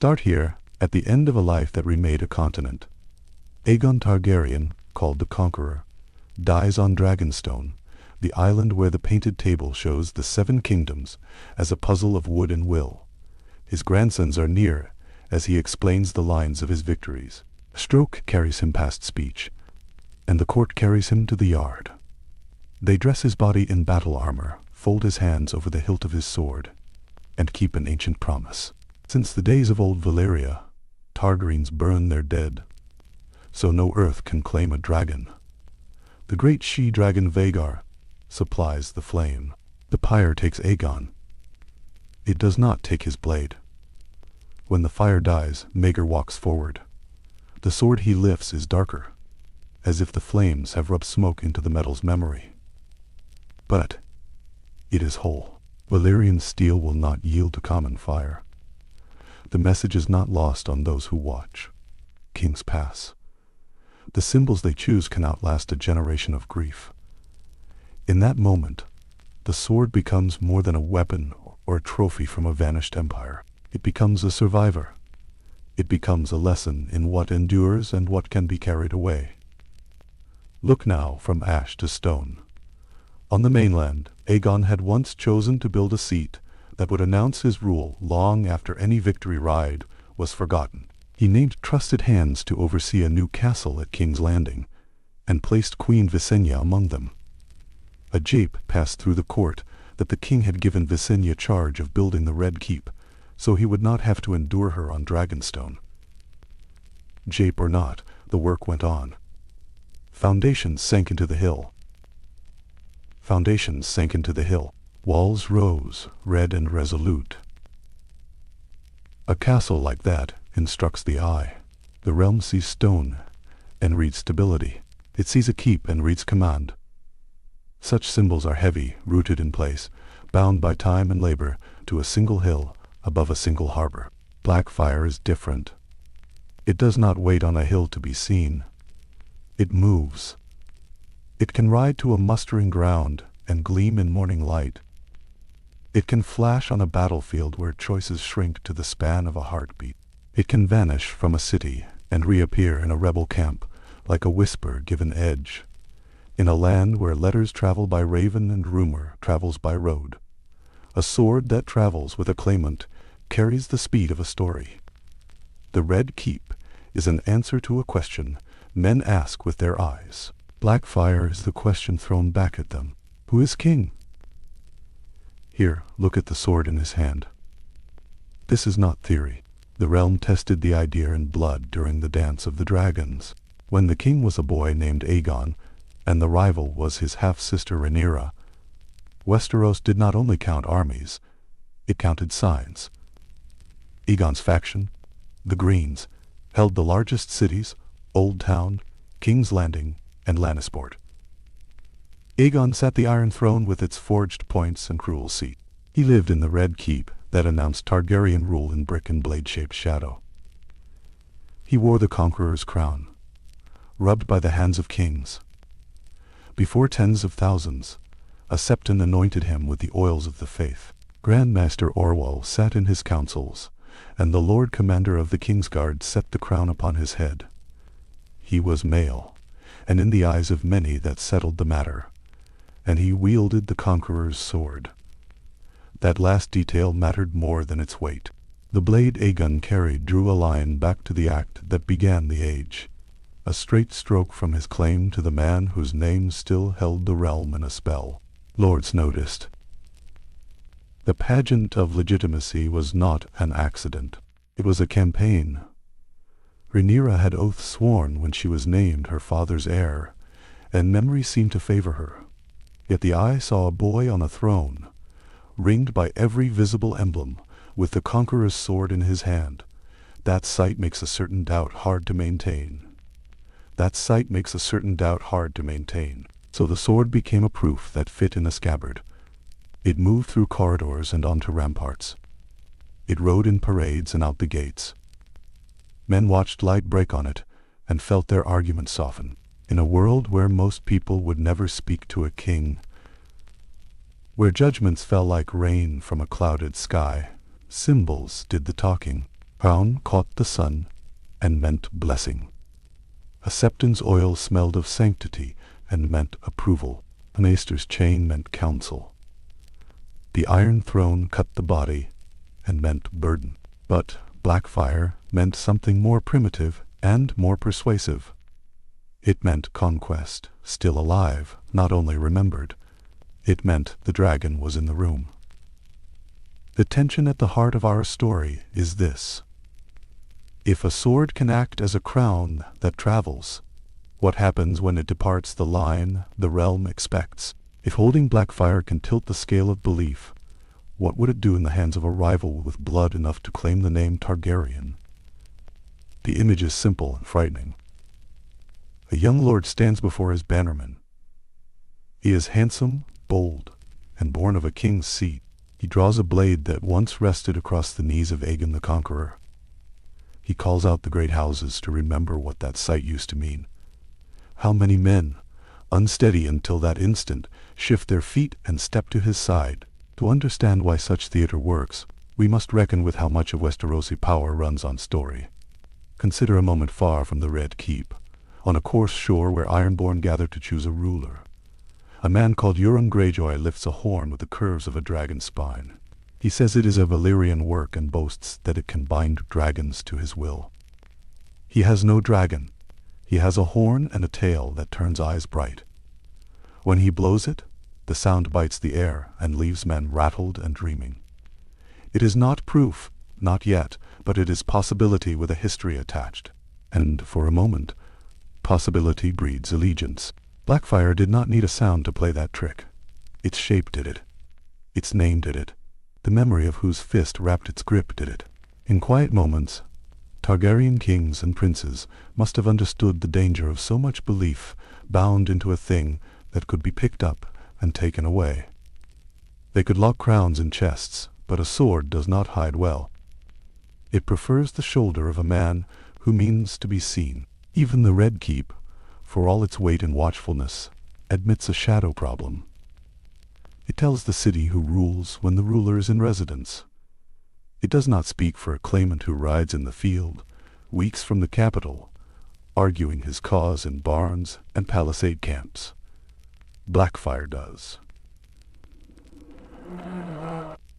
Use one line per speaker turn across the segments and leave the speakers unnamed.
Start here, at the end of a life that remade a continent. Aegon Targaryen, called the Conqueror, dies on Dragonstone, the island where the painted table shows the 7 kingdoms as a puzzle of wood and will. His grandsons are near, as he explains the lines of his victories. A stroke carries him past speech, and the court carries him to the yard. They dress his body in battle armor, fold his hands over the hilt of his sword, and keep an ancient promise. Since the days of old Valyria, Targaryens burn their dead, so no earth can claim a dragon. The great she-dragon Vhagar supplies the flame. The pyre takes Aegon. It does not take his blade. When the fire dies, Maegor walks forward. The sword he lifts is darker, as if the flames have rubbed smoke into the metal's memory. But it is whole. Valyrian steel will not yield to common fire. The message is not lost on those who watch. Kings pass. The symbols they choose can outlast a generation of grief. In that moment, the sword becomes more than a weapon or a trophy from a vanished empire. It becomes a survivor. It becomes a lesson in what endures and what can be carried away. Look now from ash to stone. On the mainland, Aegon had once chosen to build a seat that would announce his rule long after any victory ride was forgotten. He named trusted hands to oversee a new castle at King's Landing, and placed Queen Visenya among them. A jape passed through the court that the king had given Visenya charge of building the Red Keep, so he would not have to endure her on Dragonstone. Jape or not, the work went on. Foundations sank into the hill. Foundations sank into the hill. Walls rose, red and resolute. A castle like that instructs the eye. The realm sees stone and reads stability. It sees a keep and reads command. Such symbols are heavy, rooted in place, bound by time and labor to a single hill above a single harbor. Blackfyre is different. It does not wait on a hill to be seen. It moves. It can ride to a mustering ground and gleam in morning light. It can flash on a battlefield where choices shrink to the span of a heartbeat. It can vanish from a city and reappear in a rebel camp like a whisper given edge, in a land where letters travel by raven and rumor travels by road. A sword that travels with a claimant carries the speed of a story. The Red Keep is an answer to a question men ask with their eyes. Blackfyre is the question thrown back at them. Who is king? Here, look at the sword in his hand. This is not theory. The realm tested the idea in blood during the Dance of the Dragons. When the king was a boy named Aegon, and the rival was his half-sister Rhaenyra, Westeros did not only count armies, it counted signs. Aegon's faction, the Greens, held the largest cities, Old Town, King's Landing, and Lannisport. Aegon sat the Iron Throne with its forged points and cruel seat. He lived in the Red Keep that announced Targaryen rule in brick and blade-shaped shadow. He wore the Conqueror's crown, rubbed by the hands of kings. Before tens of thousands, a septon anointed him with the oils of the faith. Grandmaster Orwell sat in his councils, and the Lord Commander of the Kingsguard set the crown upon his head. He was male, and in the eyes of many that settled the matter, and he wielded the Conqueror's sword. That last detail mattered more than its weight. The blade Aegon carried drew a line back to the act that began the age, a straight stroke from his claim to the man whose name still held the realm in a spell. Lords noticed. The pageant of legitimacy was not an accident. It was a campaign. Rhaenyra had oath sworn when she was named her father's heir, and memory seemed to favor her. Yet the eye saw a boy on a throne, ringed by every visible emblem, with the Conqueror's sword in his hand. That sight makes a certain doubt hard to maintain. That sight makes a certain doubt hard to maintain. So the sword became a proof that fit in a scabbard. It moved through corridors and onto ramparts. It rode in parades and out the gates. Men watched light break on it and felt their arguments soften. In a world where most people would never speak to a king, where judgments fell like rain from a clouded sky, symbols did the talking. Crown caught the sun and meant blessing. A septon's oil smelled of sanctity and meant approval. A maester's chain meant counsel. The iron throne cut the body and meant burden. But Blackfyre meant something more primitive and more persuasive. It meant conquest, still alive, not only remembered. It meant the dragon was in the room. The tension at the heart of our story is this. If a sword can act as a crown that travels, what happens when it departs the line the realm expects? If holding Blackfyre can tilt the scale of belief, what would it do in the hands of a rival with blood enough to claim the name Targaryen? The image is simple and frightening. A young lord stands before his bannermen. He is handsome, bold, and born of a king's seat. He draws a blade that once rested across the knees of Aegon the Conqueror. He calls out the great houses to remember what that sight used to mean. How many men, unsteady until that instant, shift their feet and step to his side? To understand why such theater works, we must reckon with how much of Westerosi power runs on story. Consider a moment far from the Red Keep, on a coarse shore where Ironborn gather to choose a ruler. A man called Euron Greyjoy lifts a horn with the curves of a dragon's spine. He says it is a Valyrian work and boasts that it can bind dragons to his will. He has no dragon. He has a horn and a tail that turns eyes bright. When he blows it, the sound bites the air and leaves men rattled and dreaming. It is not proof, not yet, but it is possibility with a history attached. And, for a moment, possibility breeds allegiance. Blackfyre did not need a sound to play that trick. Its shape did it. Its name did it. The memory of whose fist wrapped its grip did it. In quiet moments, Targaryen kings and princes must have understood the danger of so much belief bound into a thing that could be picked up and taken away. They could lock crowns in chests, but a sword does not hide well. It prefers the shoulder of a man who means to be seen. Even the Red Keep, for all its weight and watchfulness, admits a shadow problem. It tells the city who rules when the ruler is in residence. It does not speak for a claimant who rides in the field, weeks from the capital, arguing his cause in barns and palisade camps. Blackfyre does.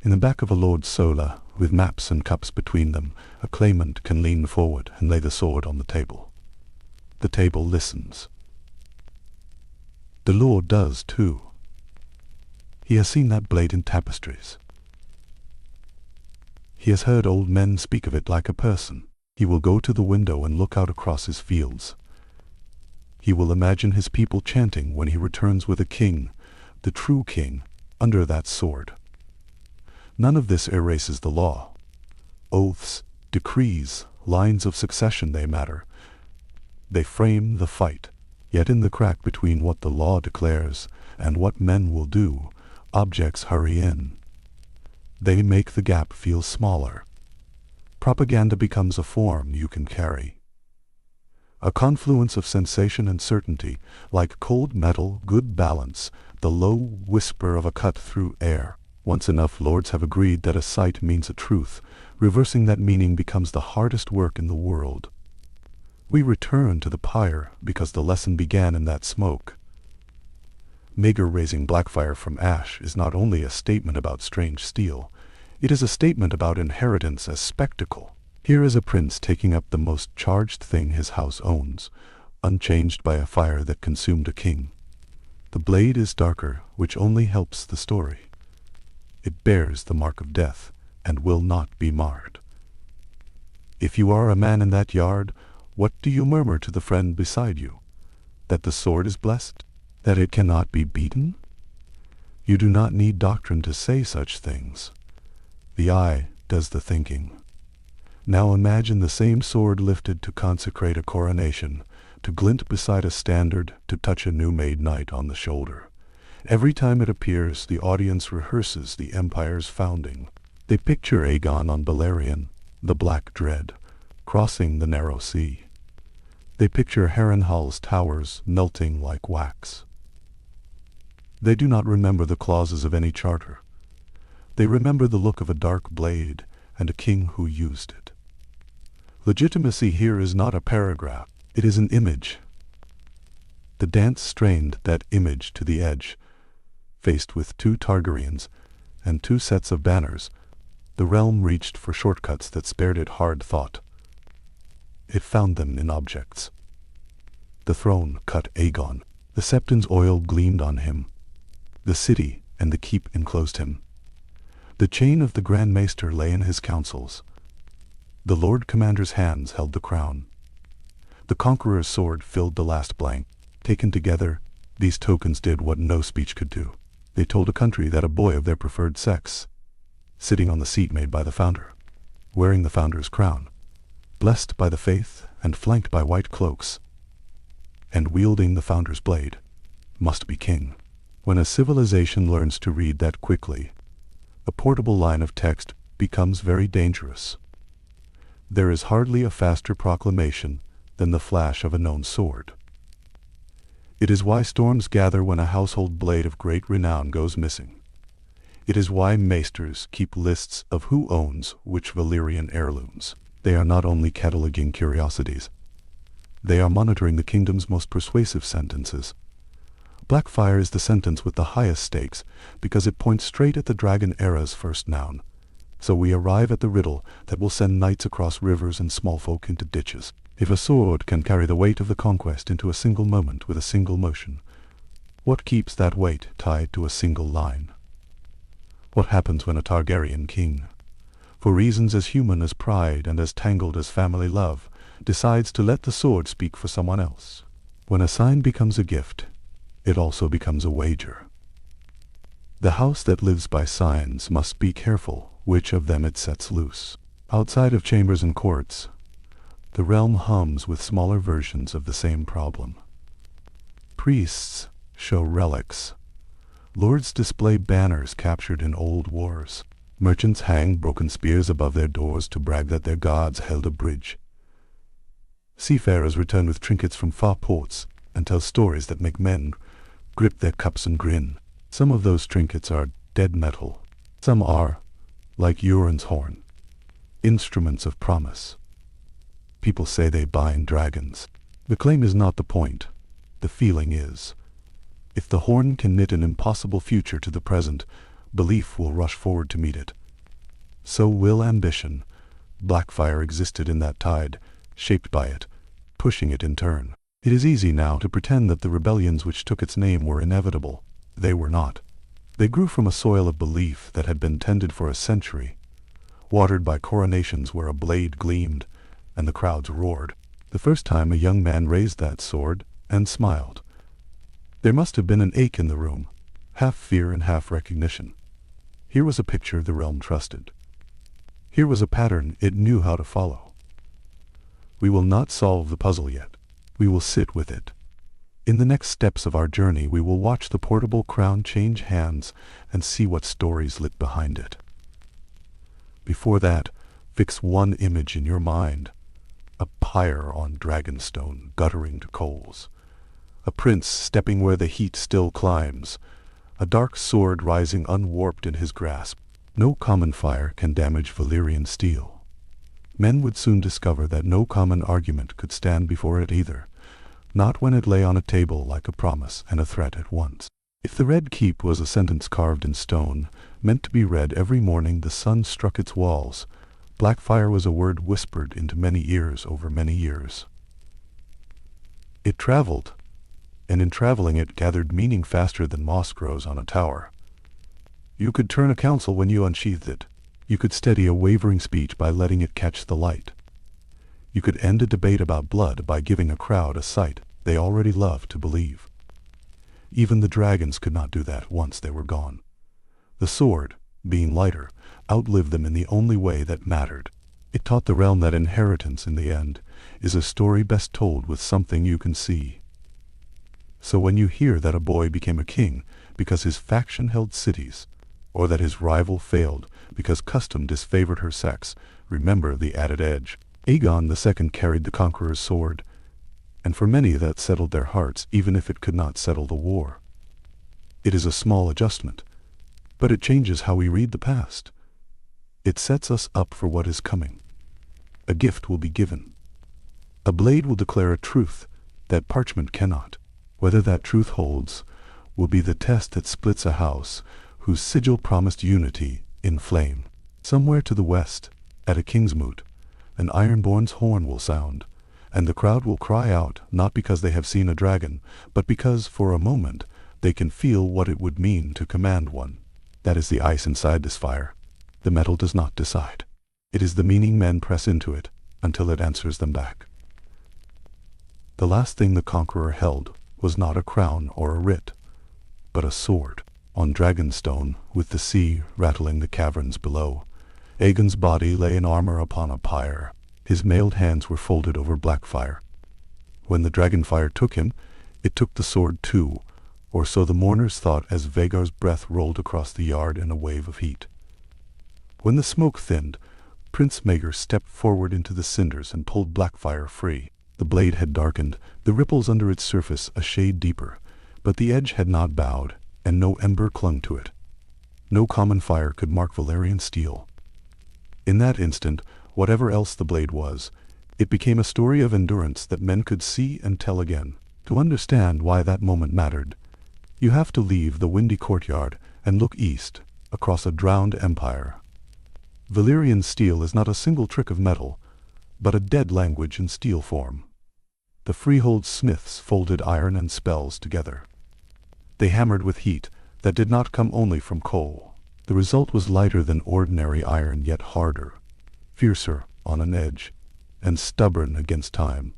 In the back of a Lord Sola, with maps and cups between them, a claimant can lean forward and lay the sword on the table. The table listens. The Lord does, too. He has seen that blade in tapestries. He has heard old men speak of it like a person. He will go to the window and look out across his fields. He will imagine his people chanting when he returns with a king, the true king, under that sword. None of this erases the law. Oaths, decrees, lines of succession, they matter. They frame the fight. Yet in the crack between what the law declares and what men will do, objects hurry in. They make the gap feel smaller. Propaganda becomes a form you can carry. A confluence of sensation and certainty, like cold metal, good balance, the low whisper of a cut-through air. Once enough lords have agreed that a sight means a truth, reversing that meaning becomes the hardest work in the world. We return to the pyre because the lesson began in that smoke. Maegor raising Blackfyre from ash is not only a statement about strange steel, it is a statement about inheritance as spectacle. Here is a prince taking up the most charged thing his house owns, unchanged by a fire that consumed a king. The blade is darker, which only helps the story. It bears the mark of death, and will not be marred. If you are a man in that yard, what do you murmur to the friend beside you? That the sword is blessed? That it cannot be beaten? You do not need doctrine to say such things. The eye does the thinking. Now imagine the same sword lifted to consecrate a coronation, to glint beside a standard, to touch a new-made knight on the shoulder. Every time it appears, the audience rehearses the empire's founding. They picture Aegon on Balerion, the Black Dread, crossing the narrow sea. They picture Harrenhal's towers melting like wax. They do not remember the clauses of any charter. They remember the look of a dark blade and a king who used it. Legitimacy here is not a paragraph, it is an image. The dance strained that image to the edge. Faced with 2 Targaryens and 2 sets of banners, the realm reached for shortcuts that spared it hard thought. It found them in objects. The throne cut Aegon. The Septon's oil gleamed on him. The city and the keep enclosed him. The chain of the Grand Maester lay in his counsels. The Lord Commander's hands held the crown. The Conqueror's sword filled the last blank. Taken together, these tokens did what no speech could do. They told a country that a boy of their preferred sex, sitting on the seat made by the founder, wearing the founder's crown, blessed by the faith and flanked by white cloaks, and wielding the founder's blade, must be king. When a civilization learns to read that quickly, a portable line of text becomes very dangerous. There is hardly a faster proclamation than the flash of a known sword. It is why storms gather when a household blade of great renown goes missing. It is why maesters keep lists of who owns which Valyrian heirlooms. They are not only cataloging curiosities. They are monitoring the kingdom's most persuasive sentences. Blackfyre is the sentence with the highest stakes because it points straight at the dragon era's first noun. So we arrive at the riddle that will send knights across rivers and small folk into ditches. If a sword can carry the weight of the conquest into a single moment with a single motion, what keeps that weight tied to a single line? What happens when a Targaryen king, for reasons as human as pride and as tangled as family love, decides to let the sword speak for someone else? When a sign becomes a gift, it also becomes a wager. The house that lives by signs must be careful which of them it sets loose. Outside of chambers and courts, the realm hums with smaller versions of the same problem. Priests show relics. Lords display banners captured in old wars. Merchants hang broken spears above their doors to brag that their gods held a bridge. Seafarers return with trinkets from far ports and tell stories that make men grip their cups and grin. Some of those trinkets are dead metal. Some are, like Euron's horn, instruments of promise. People say they bind dragons. The claim is not the point. The feeling is. If the horn can knit an impossible future to the present, belief will rush forward to meet it. So will ambition. Blackfyre existed in that tide, shaped by it, pushing it in turn. It is easy now to pretend that the rebellions which took its name were inevitable. They were not. They grew from a soil of belief that had been tended for a century, watered by coronations where a blade gleamed and the crowds roared. The first time a young man raised that sword and smiled, there must have been an ache in the room, half fear and half recognition. Here was a picture the realm trusted. Here was a pattern it knew how to follow. We will not solve the puzzle yet. We will sit with it. In the next steps of our journey, we will watch the portable crown change hands and see what stories lit behind it. Before that, fix one image in your mind. A pyre on Dragonstone guttering to coals. A prince stepping where the heat still climbs. A dark sword rising unwarped in his grasp. No common fire can damage Valyrian steel. Men would soon discover that no common argument could stand before it either. Not when it lay on a table like a promise and a threat at once. If the Red Keep was a sentence carved in stone, meant to be read every morning the sun struck its walls, Blackfyre was a word whispered into many ears over many years. It traveled, and in traveling it gathered meaning faster than moss grows on a tower. You could turn a counsel when you unsheathed it. You could steady a wavering speech by letting it catch the light. You could end a debate about blood by giving a crowd a sight they already loved to believe. Even the dragons could not do that once they were gone. The sword, being lighter, outlived them in the only way that mattered. It taught the realm that inheritance, in the end, is a story best told with something you can see. So when you hear that a boy became a king because his faction held cities, or that his rival failed because custom disfavored her sex, remember the added edge. Aegon the Second carried the Conqueror's sword, and for many that settled their hearts even if it could not settle the war. It is a small adjustment, but it changes how we read the past. It sets us up for what is coming. a gift will be given. A blade will declare a truth that parchment cannot. Whether that truth holds will be the test that splits a house whose sigil promised unity in flame. Somewhere to the west, at a king's moot, an ironborn's horn will sound, and the crowd will cry out not because they have seen a dragon, but because for a moment they can feel what it would mean to command one. That is the ice inside this fire. The metal does not decide. It is the meaning men press into it until it answers them back. The last thing the conqueror held was not a crown or a writ, but a sword. On Dragonstone, with the sea rattling the caverns below, Aegon's body lay in armor upon a pyre. His mailed hands were folded over Blackfyre. When the dragonfire took him, it took the sword too, or so the mourners thought as Vhagar's breath rolled across the yard in a wave of heat. When the smoke thinned, Prince Maegor stepped forward into the cinders and pulled Blackfyre free. The blade had darkened, the ripples under its surface a shade deeper, but the edge had not bowed, and no ember clung to it. No common fire could mark Valyrian steel. In that instant, whatever else the blade was, it became a story of endurance that men could see and tell again. To understand why that moment mattered, you have to leave the windy courtyard and look east, across a drowned empire. Valyrian steel is not a single trick of metal, but a dead language in steel form. The freehold smiths folded iron and spells together. They hammered with heat that did not come only from coal. The result was lighter than ordinary iron, yet harder, fiercer on an edge, and stubborn against time.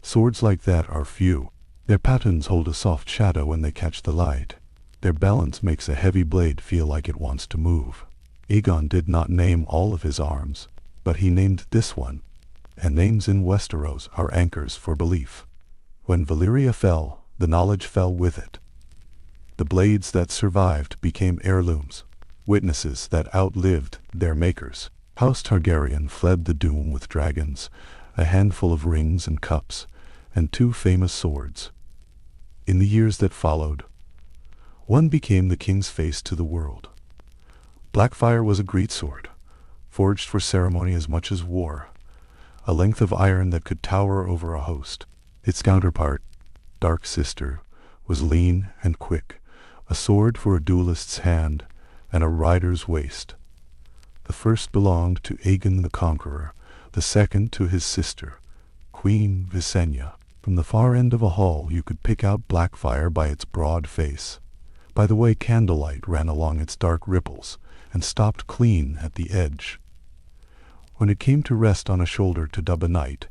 Swords like that are few. Their patterns hold a soft shadow when they catch the light. Their balance makes a heavy blade feel like it wants to move. Aegon did not name all of his arms, but he named this one, and names in Westeros are anchors for belief. When Valyria fell, the knowledge fell with it. The blades that survived became heirlooms, witnesses that outlived their makers. House Targaryen fled the doom with dragons, a handful of rings and cups, and 2 famous swords. In the years that followed, one became the king's face to the world. Blackfyre was a greatsword, forged for ceremony as much as war, a length of iron that could tower over a host. Its counterpart, Dark Sister, was lean and quick, a sword for a duelist's hand and a rider's waist. The first belonged to Aegon the Conqueror, the second to his sister, Queen Visenya. From the far end of a hall you could pick out Blackfyre by its broad face, by the way candlelight ran along its dark ripples and stopped clean at the edge. When it came to rest on a shoulder to dub a knight,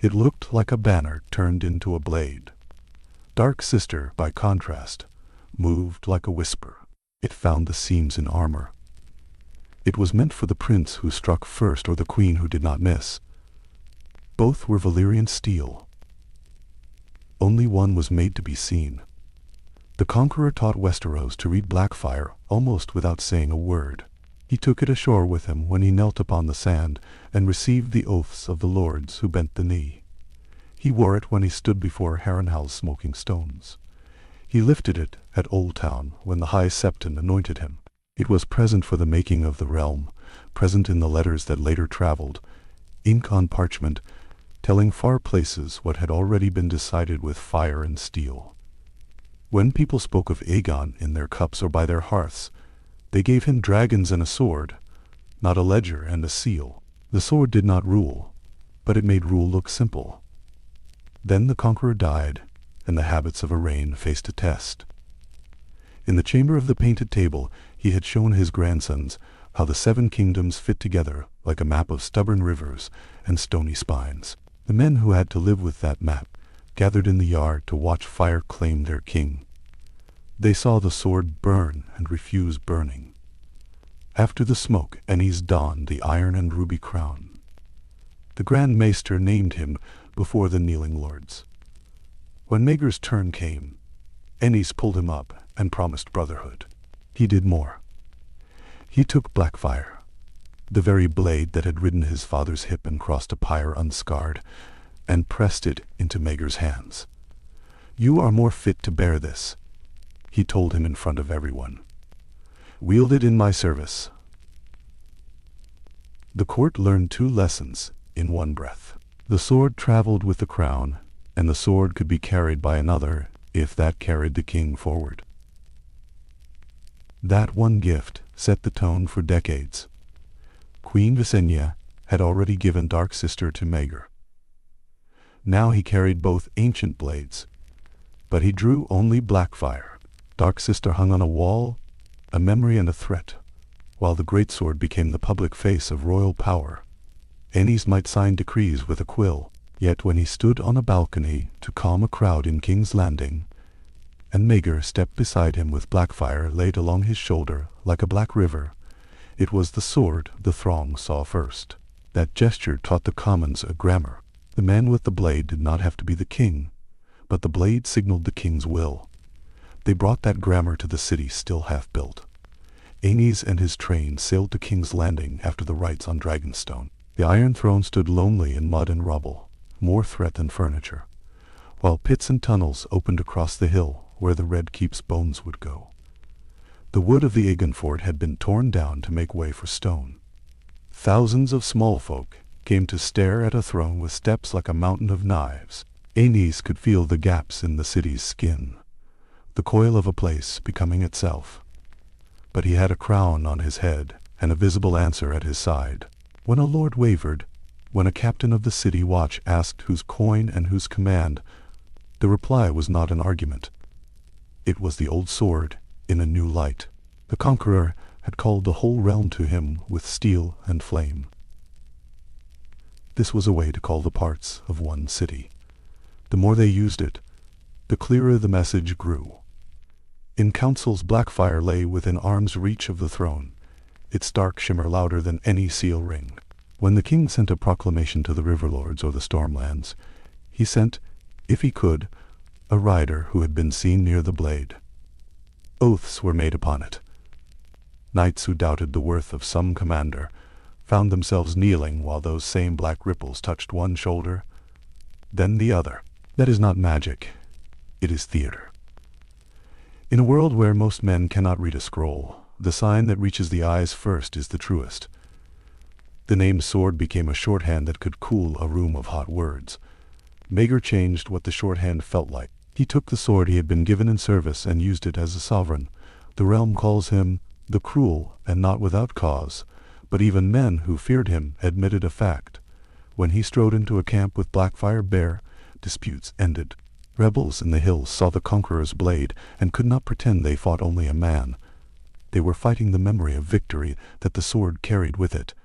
it looked like a banner turned into a blade. Dark Sister, by contrast, moved like a whisper. It found the seams in armor. It was meant for the prince who struck first or the queen who did not miss. Both were Valyrian steel. Only one was made to be seen. The conqueror taught Westeros to read Blackfyre almost without saying a word. He took it ashore with him when he knelt upon the sand and received the oaths of the lords who bent the knee. He wore it when he stood before Harrenhal's smoking stones. He lifted it at Old Town when the High Septon anointed him. It was present for the making of the realm, present in the letters that later traveled, ink on parchment, telling far places what had already been decided with fire and steel. When people spoke of Aegon in their cups or by their hearths, they gave him dragons and a sword, not a ledger and a seal. The sword did not rule, but it made rule look simple. Then the conqueror died, and the habits of a reign faced a test. In the chamber of the painted table, he had shown his grandsons how the 7 kingdoms fit together like a map of stubborn rivers and stony spines. The men who had to live with that map gathered in the yard to watch fire claim their king. They saw the sword burn and refuse burning. After the smoke, Enys donned the iron and ruby crown. The Grand Maester named him before the kneeling lords. When Maegor's turn came, Enys pulled him up and promised brotherhood. He did more. He took Blackfyre, the very blade that had ridden his father's hip and crossed a pyre unscarred, and pressed it into Maegor's hands. "You are more fit to bear this," he told him in front of everyone. "Wield it in my service." The court learned 2 lessons in one breath. The sword traveled with the crown, and the sword could be carried by another if that carried the king forward. That one gift set the tone for decades. Queen Visenya had already given Dark Sister to Maegor. Now he carried both ancient blades, but he drew only Blackfyre. Dark Sister hung on a wall, a memory and a threat, while the greatsword became the public face of royal power. Aenys might sign decrees with a quill, yet when he stood on a balcony to calm a crowd in King's Landing, and Maegor stepped beside him with Blackfyre laid along his shoulder like a black river, it was the sword the throng saw first. That gesture taught the commons a grammar. The man with the blade did not have to be the king, but the blade signaled the king's will. They brought that grammar to the city still half built. Aenys and his train sailed to King's Landing after the rites on Dragonstone. The Iron Throne stood lonely in mud and rubble, more threat than furniture, while pits and tunnels opened across the hill where the Red Keep's bones would go. The wood of the Aegon fort had been torn down to make way for stone. Thousands of small folk came to stare at a throne with steps like a mountain of knives. Aenys could feel the gaps in the city's skin, the coil of a place becoming itself. But he had a crown on his head and a visible answer at his side. When a lord wavered, when a captain of the city watch asked whose coin and whose command, the reply was not an argument. It was the old sword in a new light. The Conqueror had called the whole realm to him with steel and flame. This was a way to call the parts of one city. The more they used it, the clearer the message grew. In councils, Blackfyre lay within arm's reach of the throne, its dark shimmer louder than any seal ring. When the king sent a proclamation to the Riverlords or the Stormlands, he sent, if he could, a rider who had been seen near the blade. Oaths were made upon it. Knights who doubted the worth of some commander found themselves kneeling while those same black ripples touched one shoulder, then the other. That is not magic. It is theater. In a world where most men cannot read a scroll, the sign that reaches the eyes first is the truest. The name sword became a shorthand that could cool a room of hot words. Maegor changed what the shorthand felt like. He took the sword he had been given in service and used it as a sovereign. The realm calls him the cruel, and not without cause, but even men who feared him admitted a fact. When he strode into a camp with Blackfyre bare, disputes ended. Rebels in the hills saw the Conqueror's blade and could not pretend they fought only a man. They were fighting the memory of victory that the sword carried with it.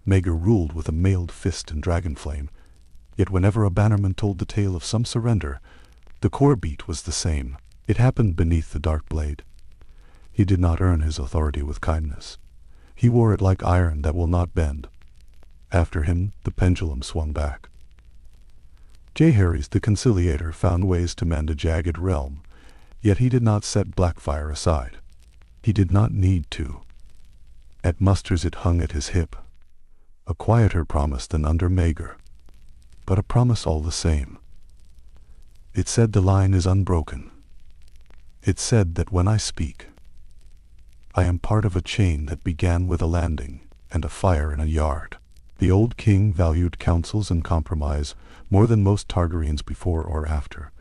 Maegor ruled with a mailed fist and dragon flame, yet whenever a bannerman told the tale of some surrender, the core beat was the same. It happened beneath the dark blade. He did not earn his authority with kindness. He wore it like iron that will not bend. After him, the pendulum swung back. Jaehaerys the Conciliator found ways to mend a jagged realm, yet he did not set Blackfyre aside. He did not need to. At musters it hung at his hip, a quieter promise than under Maegor, but a promise all the same. It said the line is unbroken. It said that when I speak, I am part of a chain that began with a landing and a fire in a yard. The old king valued councils and compromise more than most Targaryens before or after,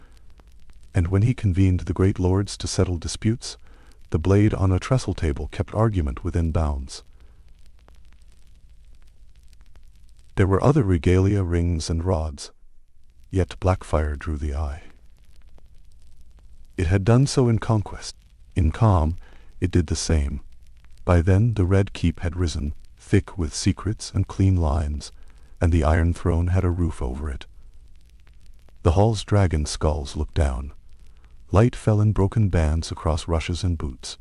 and when he convened the great lords to settle disputes, the blade on a trestle table kept argument within bounds. There were other regalia, rings and rods, yet Blackfyre drew the eye. It had done so in conquest. In calm, it did the same. By then the Red Keep had risen, thick with secrets and clean lines, and the Iron Throne had a roof over it. The hall's dragon skulls looked down. Light fell in broken bands across rushes and boots.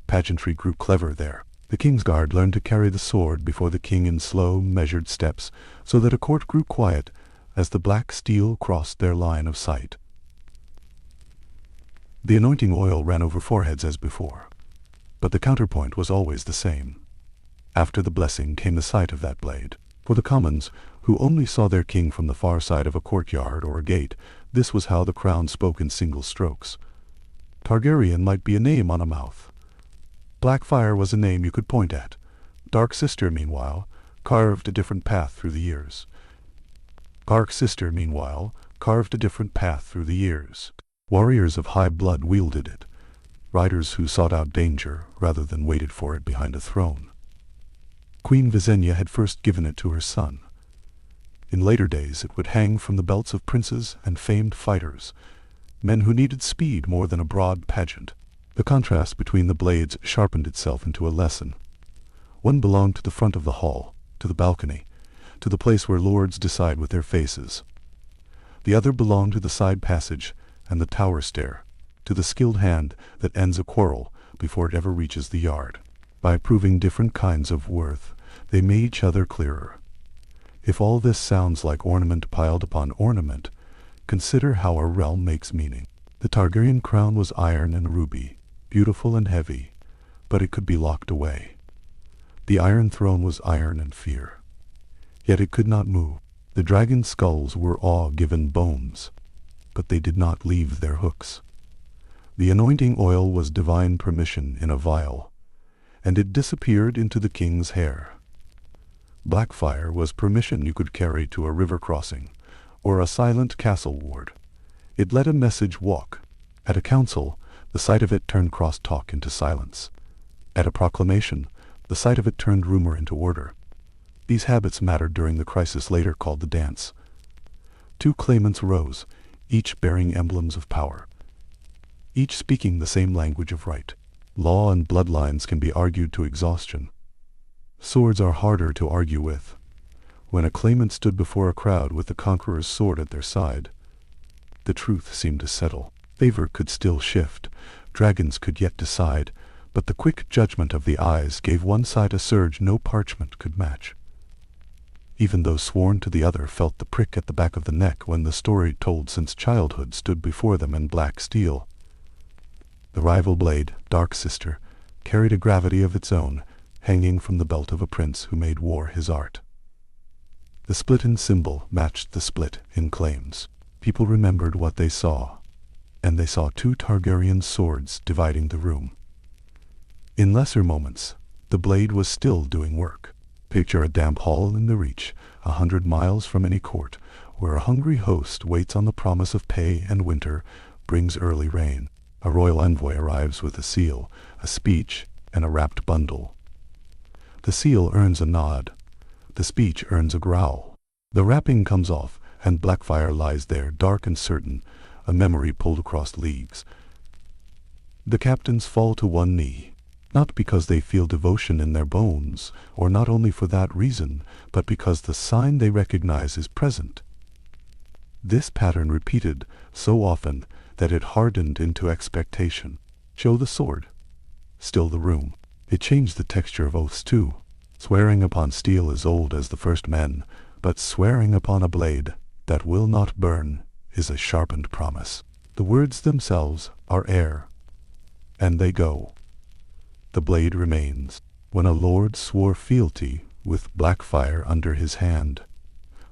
Pageantry grew clever there. The king's guard learned to carry the sword before the king in slow, measured steps, so that a court grew quiet as the black steel crossed their line of sight. The anointing oil ran over foreheads as before, but the counterpoint was always the same. After the blessing came the sight of that blade. For the commons, who only saw their king from the far side of a courtyard or a gate, this was how the crown spoke in single strokes. Targaryen might be a name on a mouth. Blackfyre was a name you could point at. Dark Sister, meanwhile, carved a different path through the years. Dark Sister, meanwhile, carved a different path through the years. Warriors of high blood wielded it, riders who sought out danger rather than waited for it behind a throne. Queen Visenya had first given it to her son. In later days it would hang from the belts of princes and famed fighters, men who needed speed more than a broad pageant. The contrast between the blades sharpened itself into a lesson. One belonged to the front of the hall, to the balcony, to the place where lords decide with their faces. The other belonged to the side passage and the tower stair, to the skilled hand that ends a quarrel before it ever reaches the yard. By proving different kinds of worth, they made each other clearer. If all this sounds like ornament piled upon ornament, consider how a realm makes meaning. The Targaryen crown was iron and ruby, beautiful and heavy, but it could be locked away. The Iron Throne was iron and fear, yet it could not move. The dragon skulls were awe-given bones, but they did not leave their hooks. The anointing oil was divine permission in a vial, and it disappeared into the king's hair. Blackfyre was permission you could carry to a river crossing, or a silent castle ward. It let a message walk. At a council, the sight of it turned cross-talk into silence. At a proclamation, the sight of it turned rumor into order. These habits mattered during the crisis later called the dance. Two claimants rose, each bearing emblems of power, each speaking the same language of right. Law and bloodlines can be argued to exhaustion. Swords are harder to argue with. When a claimant stood before a crowd with the conqueror's sword at their side, the truth seemed to settle. Favor could still shift, dragons could yet decide, but the quick judgment of the eyes gave one side a surge no parchment could match. Even those sworn to the other felt the prick at the back of the neck when the story told since childhood stood before them in black steel. The rival blade, Dark Sister, carried a gravity of its own, hanging from the belt of a prince who made war his art. The split in symbol matched the split in claims. People remembered what they saw, and they saw two Targaryen swords dividing the room. In lesser moments, the blade was still doing work. Picture a damp hall in the Reach, 100 miles from any court, where a hungry host waits on the promise of pay and winter brings early rain. A royal envoy arrives with a seal, a speech, and a wrapped bundle. The seal earns a nod. The speech earns a growl. The wrapping comes off, and Blackfyre lies there, dark and certain, a memory pulled across leagues. The captains fall to one knee, not because they feel devotion in their bones, or not only for that reason, but because the sign they recognize is present. This pattern repeated so often that it hardened into expectation. Show the sword. Still the room. It changed the texture of oaths too. Swearing upon steel is old as the first men, but swearing upon a blade that will not burn is a sharpened promise. The words themselves are air, and they go. The blade remains. When a lord swore fealty with Blackfyre under his hand,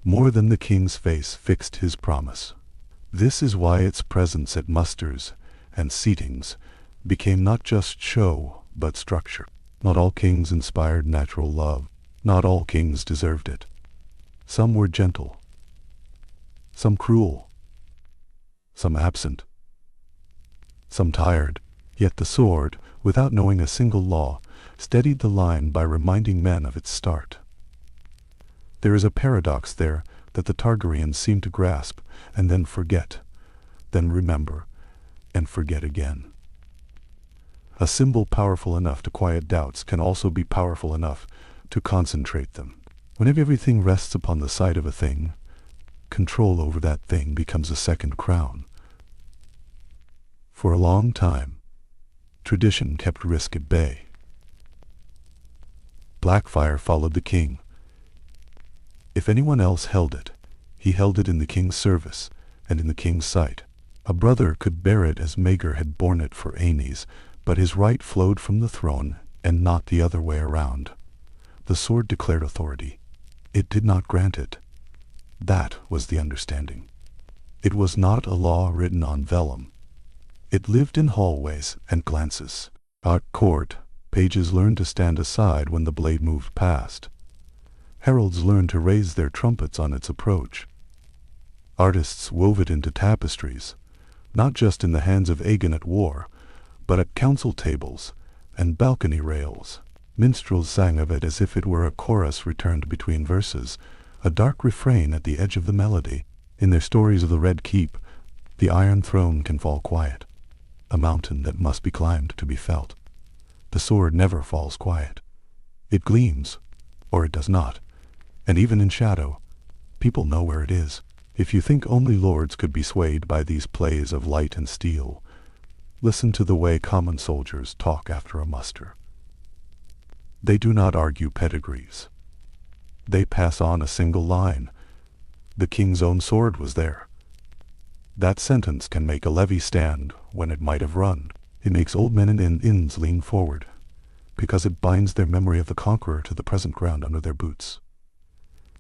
more than the king's face fixed his promise. This is why its presence at musters and seatings became not just show, but structure. Not all kings inspired natural love. Not all kings deserved it. Some were gentle, some cruel, some absent, some tired. Yet the sword, without knowing a single law, steadied the line by reminding men of its start. There is a paradox there that the Targaryens seem to grasp, and then forget, then remember, and forget again. A symbol powerful enough to quiet doubts can also be powerful enough to concentrate them. Whenever everything rests upon the side of a thing, control over that thing becomes a second crown. For a long time, tradition kept risk at bay. Blackfyre followed the king. If anyone else held it, he held it in the king's service and in the king's sight. A brother could bear it as Maegor had borne it for Aenys, but his right flowed from the throne and not the other way around. The sword declared authority. It did not grant it. That was the understanding. It was not a law written on vellum. It lived in hallways and glances. At court, pages learned to stand aside when the blade moved past. Heralds learned to raise their trumpets on its approach. Artists wove it into tapestries, not just in the hands of Aegon at war, but at council tables and balcony rails. Minstrels sang of it as if it were a chorus returned between verses, a dark refrain at the edge of the melody. In their stories of the Red Keep, the Iron Throne can fall quiet, a mountain that must be climbed to be felt. The sword never falls quiet. It gleams, or it does not, and even in shadow, people know where it is. If you think only lords could be swayed by these plays of light and steel, listen to the way common soldiers talk after a muster. They do not argue pedigrees. They pass on a single line. The king's own sword was there. That sentence can make a levy stand when it might have run. It makes old men and inns lean forward, because it binds their memory of the conqueror to the present ground under their boots.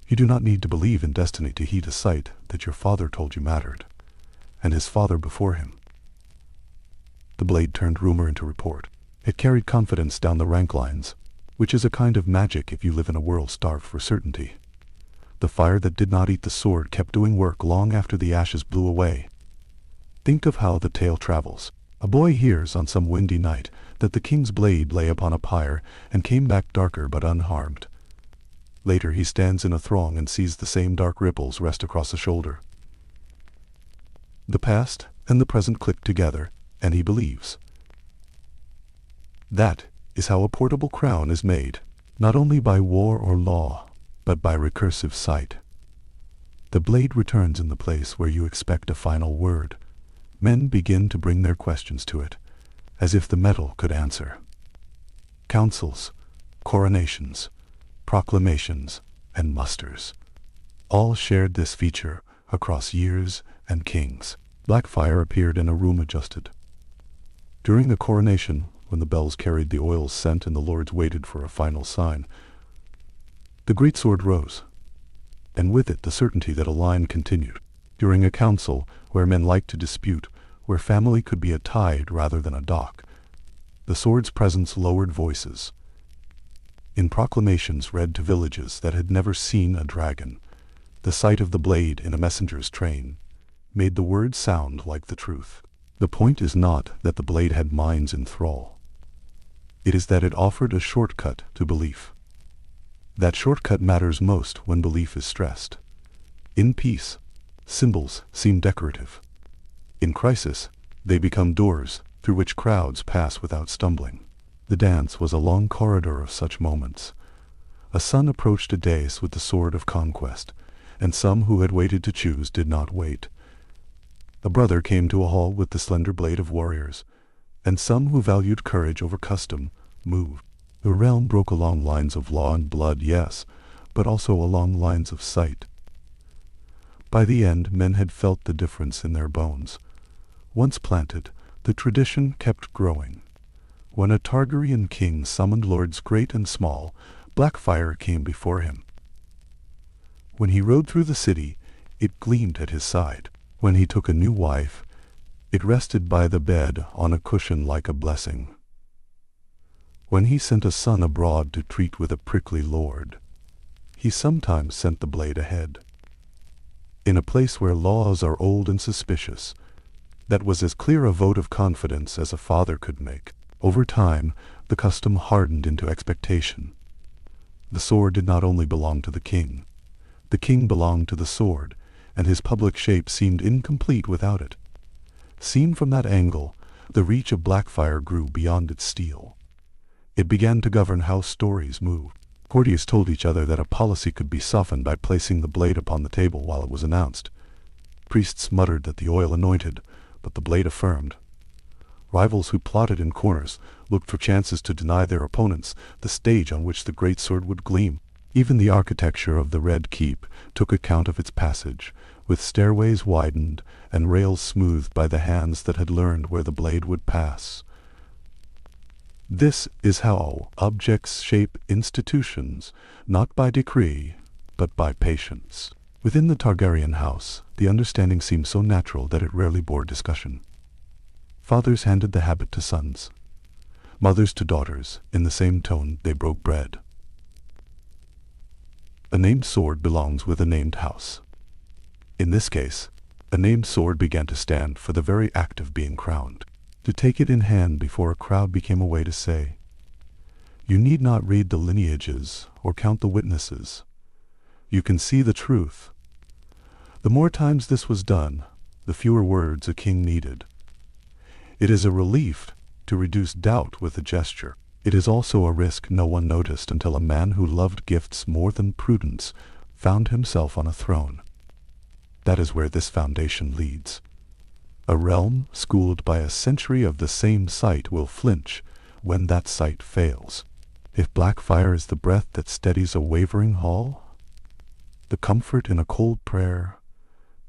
You do not need to believe in destiny to heed a sight that your father told you mattered, and his father before him. The blade turned rumor into report. It carried confidence down the rank lines, which is a kind of magic if you live in a world starved for certainty. The fire that did not eat the sword kept doing work long after the ashes blew away. Think of how the tale travels. A boy hears on some windy night that the king's blade lay upon a pyre and came back darker but unharmed. Later he stands in a throng and sees the same dark ripples rest across the shoulder. The past and the present click together, and he believes. That is how a portable crown is made, not only by war or law, but by recursive sight. The blade returns in the place where you expect a final word. Men begin to bring their questions to it, as if the metal could answer. Councils, coronations, proclamations, and musters all shared this feature across years and kings. Blackfyre appeared in a room adjusted. During the coronation, when the bells carried the oils sent and the lords waited for a final sign, the greatsword rose, and with it the certainty that a line continued. During a council, where men liked to dispute, where family could be a tide rather than a dock, the sword's presence lowered voices. In proclamations read to villages that had never seen a dragon, the sight of the blade in a messenger's train made the words sound like the truth. The point is not that the blade had minds in thrall. It is that it offered a shortcut to belief. That shortcut matters most when belief is stressed. In peace, symbols seem decorative. In crisis, they become doors through which crowds pass without stumbling. The dance was a long corridor of such moments. A son approached a dais with the sword of conquest, and some who had waited to choose did not wait. A brother came to a hall with the slender blade of warriors, and some who valued courage over custom moved. The realm broke along lines of law and blood, yes, but also along lines of sight. By the end, men had felt the difference in their bones. Once planted, the tradition kept growing. When a Targaryen king summoned lords great and small, Blackfyre came before him. When he rode through the city, it gleamed at his side. When he took a new wife, it rested by the bed on a cushion like a blessing. When he sent a son abroad to treat with a prickly lord, he sometimes sent the blade ahead. In a place where laws are old and suspicious, that was as clear a vote of confidence as a father could make. Over time, the custom hardened into expectation. The sword did not only belong to the king belonged to the sword, and his public shape seemed incomplete without it. Seen from that angle, the reach of Blackfyre grew beyond its steel. It began to govern how stories moved. Courtiers told each other that a policy could be softened by placing the blade upon the table while it was announced. Priests muttered that the oil anointed, but the blade affirmed. Rivals who plotted in corners looked for chances to deny their opponents the stage on which the great sword would gleam. Even the architecture of the Red Keep took account of its passage, with stairways widened and rails smoothed by the hands that had learned where the blade would pass. This is how objects shape institutions, not by decree, but by patience. Within the Targaryen house, the understanding seemed so natural that it rarely bore discussion. Fathers handed the habit to sons, mothers to daughters. In the same tone they broke bread. A named sword belongs with a named house. In this case, a named sword began to stand for the very act of being crowned. To take it in hand before a crowd became a way to say, "You need not read the lineages or count the witnesses. You can see the truth." The more times this was done, the fewer words a king needed. It is a relief to reduce doubt with a gesture. It is also a risk no one noticed until a man who loved gifts more than prudence found himself on a throne. That is where this foundation leads. A realm schooled by a century of the same sight will flinch when that sight fails. If Blackfyre is the breath that steadies a wavering hall, the comfort in a cold prayer,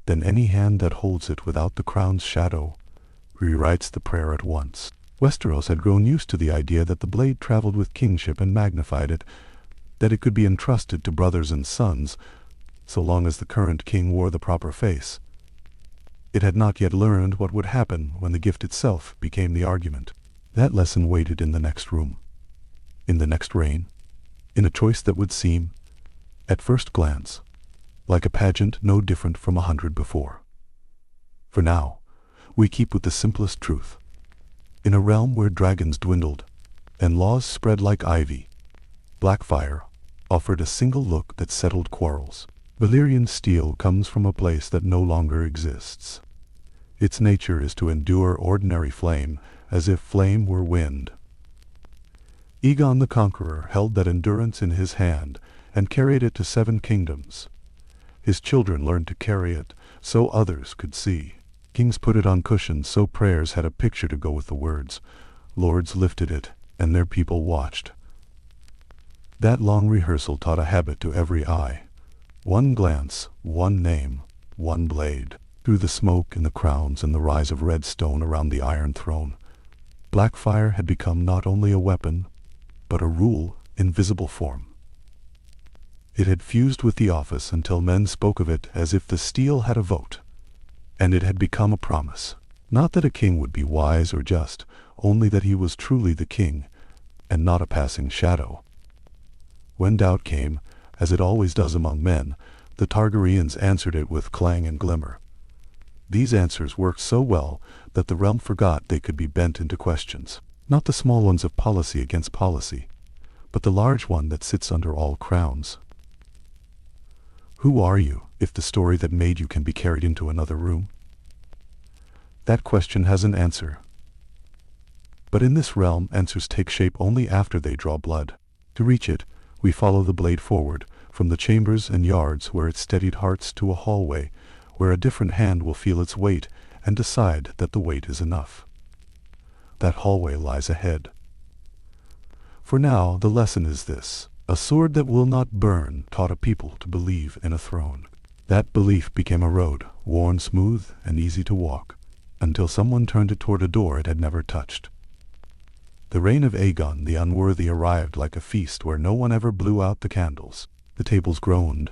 then any hand that holds it without the crown's shadow rewrites the prayer at once. Westeros had grown used to the idea that the blade traveled with kingship and magnified it, that it could be entrusted to brothers and sons, so long as the current king wore the proper face. It had not yet learned what would happen when the gift itself became the argument. That lesson waited in the next room, in the next reign, in a choice that would seem, at first glance, like a pageant no different from 100 before. For now, we keep with the simplest truth. In a realm where dragons dwindled and laws spread like ivy, Blackfyre offered a single look that settled quarrels. Valyrian steel comes from a place that no longer exists. Its nature is to endure ordinary flame as if flame were wind. Aegon the Conqueror held that endurance in his hand and carried it to 7 kingdoms. His children learned to carry it so others could see. Kings put it on cushions so prayers had a picture to go with the words. Lords lifted it, and their people watched. That long rehearsal taught a habit to every eye. One glance, one name, one blade. Through the smoke and the crowns and the rise of red stone around the Iron Throne, Blackfyre had become not only a weapon, but a rule in visible form. It had fused with the office until men spoke of it as if the steel had a vote. And it had become a promise. Not that a king would be wise or just, only that he was truly the king, and not a passing shadow. When doubt came, as it always does among men, the Targaryens answered it with clang and glimmer. These answers worked so well that the realm forgot they could be bent into questions. Not the small ones of policy against policy, but the large one that sits under all crowns. Who are you, if the story that made you can be carried into another room? That question has an answer. But in this realm, answers take shape only after they draw blood. To reach it, we follow the blade forward, from the chambers and yards where it steadied hearts to a hallway, where a different hand will feel its weight and decide that the weight is enough. That hallway lies ahead. For now, the lesson is this. A sword that will not burn taught a people to believe in a throne. That belief became a road, worn smooth and easy to walk, until someone turned it toward a door it had never touched. The reign of Aegon the Unworthy arrived like a feast where no one ever blew out the candles. The tables groaned.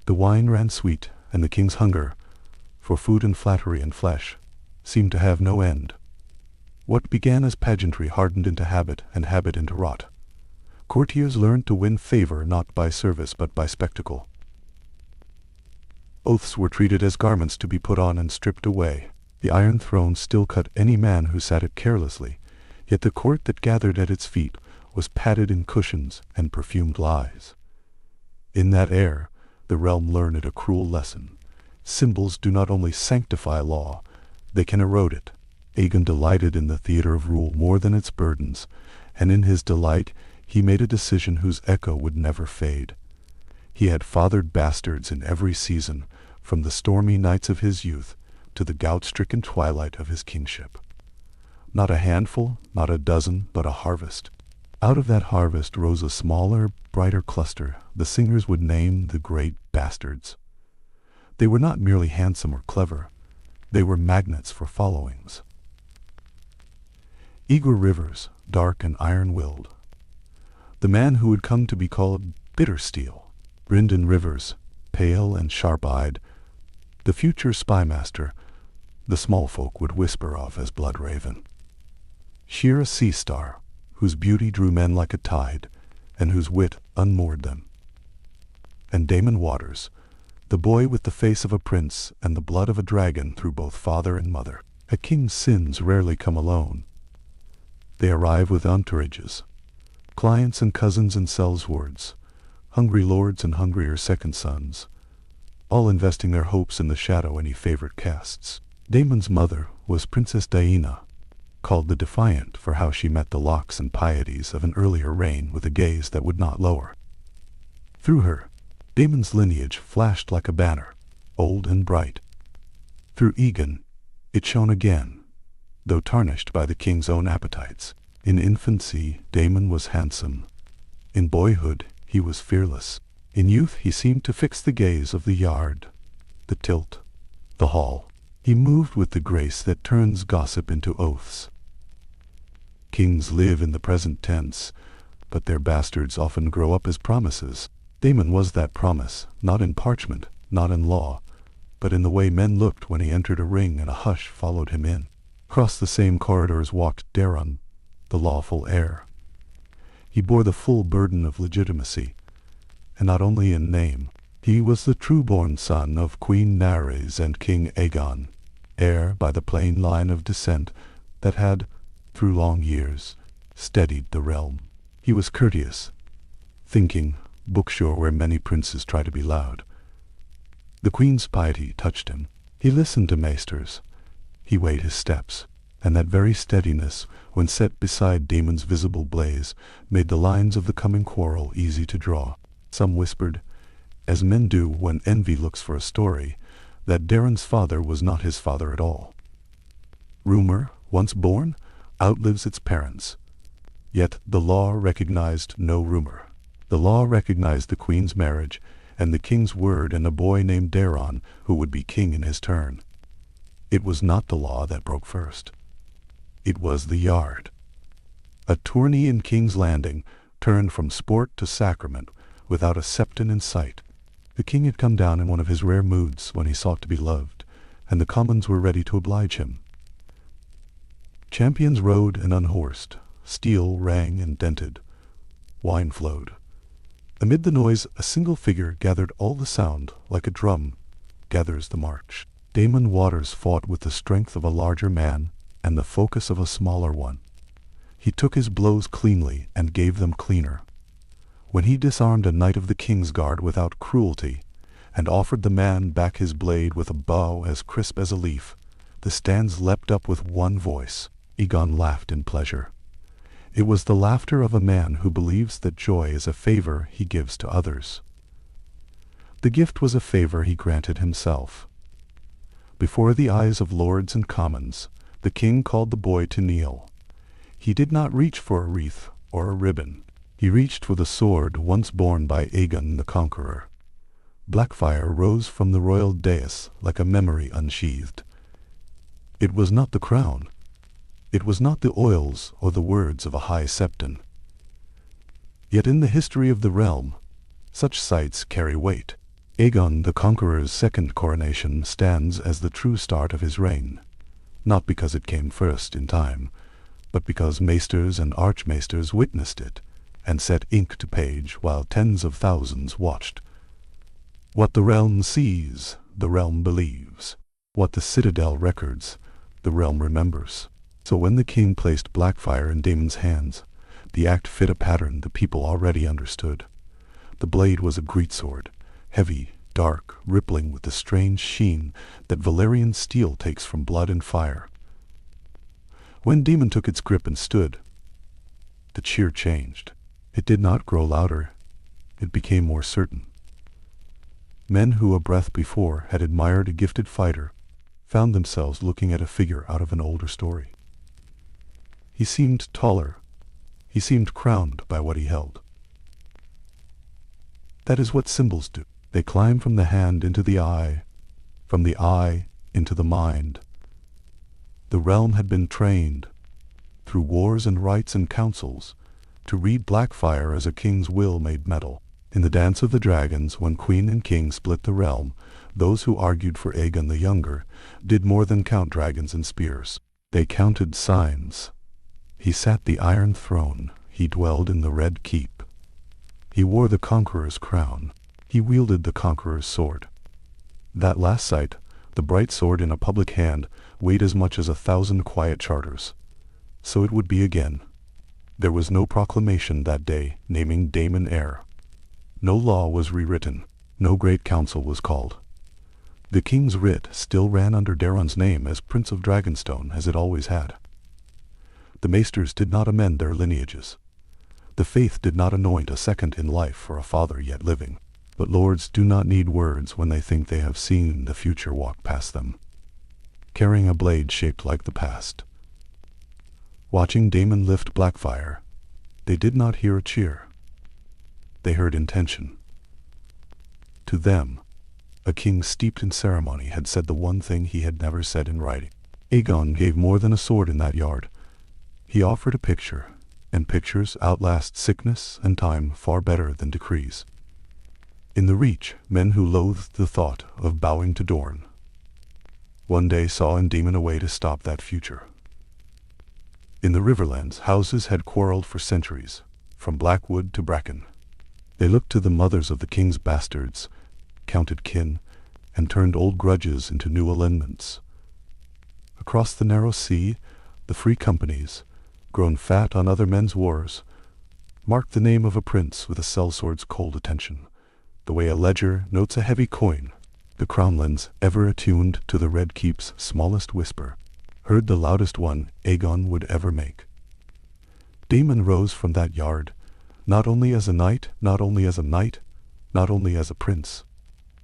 The wine ran sweet, and the king's hunger, for food and flattery and flesh, seemed to have no end. What began as pageantry hardened into habit, and habit into rot. Courtiers learned to win favor not by service but by spectacle. Oaths were treated as garments to be put on and stripped away. The Iron Throne still cut any man who sat it carelessly, yet the court that gathered at its feet was padded in cushions and perfumed lies. In that air, the realm learned a cruel lesson. Symbols do not only sanctify law, they can erode it. Aegon delighted in the theater of rule more than its burdens, and in his delight he made a decision whose echo would never fade. He had fathered bastards in every season, from the stormy nights of his youth to the gout-stricken twilight of his kingship. Not a handful, not a dozen, but a harvest. Out of that harvest rose a smaller, brighter cluster the singers would name the Great Bastards. They were not merely handsome or clever, they were magnets for followings. Eager Rivers, dark and iron-willed. The man who would come to be called Bitter Steel. Brynden Rivers, pale and sharp-eyed, the future spymaster, the small folk would whisper of as Bloodraven. Sheer a sea star, whose beauty drew men like a tide, and whose wit unmoored them. and Daemon Waters, the boy with the face of a prince and the blood of a dragon through both father and mother. A king's sins rarely come alone. They arrive with entourages, clients and cousins and sellswords, hungry lords and hungrier second sons, all investing their hopes in the shadow any favorite casts. Daemon's mother was Princess Diana, called the Defiant for how she met the locks and pieties of an earlier reign with a gaze that would not lower. Through her, Daemon's lineage flashed like a banner, old and bright. Through Aegon, it shone again, though tarnished by the king's own appetites. In infancy, Daemon was handsome. In boyhood, he was fearless. In youth, he seemed to fix the gaze of the yard, the tilt, the hall. He moved with the grace that turns gossip into oaths. Kings live in the present tense, but their bastards often grow up as promises. Daemon was that promise, not in parchment, not in law, but in the way men looked when he entered a ring and a hush followed him in. Across the same corridors walked Daeron, the lawful heir. He bore the full burden of legitimacy, and not only in name. He was the true-born son of Queen Nares and King Aegon, heir by the plain line of descent that had, through long years, steadied the realm. He was courteous, thinking, booksure where many princes try to be loud. The queen's piety touched him. He listened to maesters. He weighed his steps, and that very steadiness, when set beside Daemon's visible blaze, made the lines of the coming quarrel easy to draw. Some whispered, as men do when envy looks for a story, that Daeron's father was not his father at all. Rumor, once born, outlives its parents. Yet the law recognized no rumor. The law recognized the queen's marriage and the king's word and a boy named Daeron who would be king in his turn. It was not the law that broke first. It was the yard. A tourney in King's Landing turned from sport to sacrament without a septon in sight. The king had come down in one of his rare moods when he sought to be loved, and the commons were ready to oblige him. Champions rode and unhorsed, steel rang and dented, wine flowed. Amid the noise a single figure gathered all the sound, like a drum gathers the march. Daemon Waters fought with the strength of a larger man and the focus of a smaller one. He took his blows cleanly and gave them cleaner. When he disarmed a knight of the king's guard without cruelty, and offered the man back his blade with a bow as crisp as a leaf, the stands leapt up with one voice. Aegon laughed in pleasure. It was the laughter of a man who believes that joy is a favor he gives to others. The gift was a favor he granted himself. Before the eyes of lords and commons, the king called the boy to kneel. He did not reach for a wreath or a ribbon. He reached for the sword once borne by Aegon the Conqueror. Blackfyre rose from the royal dais like a memory unsheathed. It was not the crown. It was not the oils or the words of a high septon. Yet in the history of the realm, such sights carry weight. Aegon the Conqueror's second coronation stands as the true start of his reign, not because it came first in time, but because maesters and archmaesters witnessed it, and set ink to page while tens of thousands watched. What the realm sees, the realm believes. What the citadel records, the realm remembers. So when the king placed Blackfyre in Daemon's hands, the act fit a pattern the people already understood. The blade was a greatsword, heavy, dark, rippling with the strange sheen that Valyrian steel takes from blood and fire. When Daemon took its grip and stood, the cheer changed. It did not grow louder. It became more certain. Men who a breath before had admired a gifted fighter found themselves looking at a figure out of an older story. He seemed taller. He seemed crowned by what he held. That is what symbols do. They climb from the hand into the eye, from the eye into the mind. The realm had been trained, through wars and rites and councils, to read Blackfyre as a king's will made metal. In the Dance of the Dragons, when queen and king split the realm, those who argued for Aegon the Younger did more than count dragons and spears. They counted signs. He sat the Iron Throne. He dwelled in the Red Keep. He wore the Conqueror's crown. He wielded the Conqueror's sword. That last sight, the bright sword in a public hand, weighed as much as 1,000 quiet charters. So it would be again. There was no proclamation that day naming Daemon heir. No law was rewritten. No great council was called. The king's writ still ran under Daeron's name as Prince of Dragonstone as it always had. The maesters did not amend their lineages. The faith did not anoint a second in life for a father yet living. But lords do not need words when they think they have seen the future walk past them, carrying a blade shaped like the past. Watching Daemon lift Blackfyre, they did not hear a cheer. They heard intention. To them, a king steeped in ceremony had said the one thing he had never said in writing. Aegon gave more than a sword in that yard. He offered a picture, and pictures outlast sickness and time far better than decrees. In the Reach, men who loathed the thought of bowing to Dorne one day saw in Daemon a way to stop that future. In the Riverlands, houses had quarreled for centuries, from Blackwood to Bracken. They looked to the mothers of the king's bastards, counted kin, and turned old grudges into new alignments. Across the narrow sea, the free companies, grown fat on other men's wars, marked the name of a prince with a sellsword's cold attention, the way a ledger notes a heavy coin. The crownlands, ever attuned to the Red Keep's smallest whisper, heard the loudest one Aegon would ever make. Daemon rose from that yard, not only as a knight, not only as a knight, not only as a prince.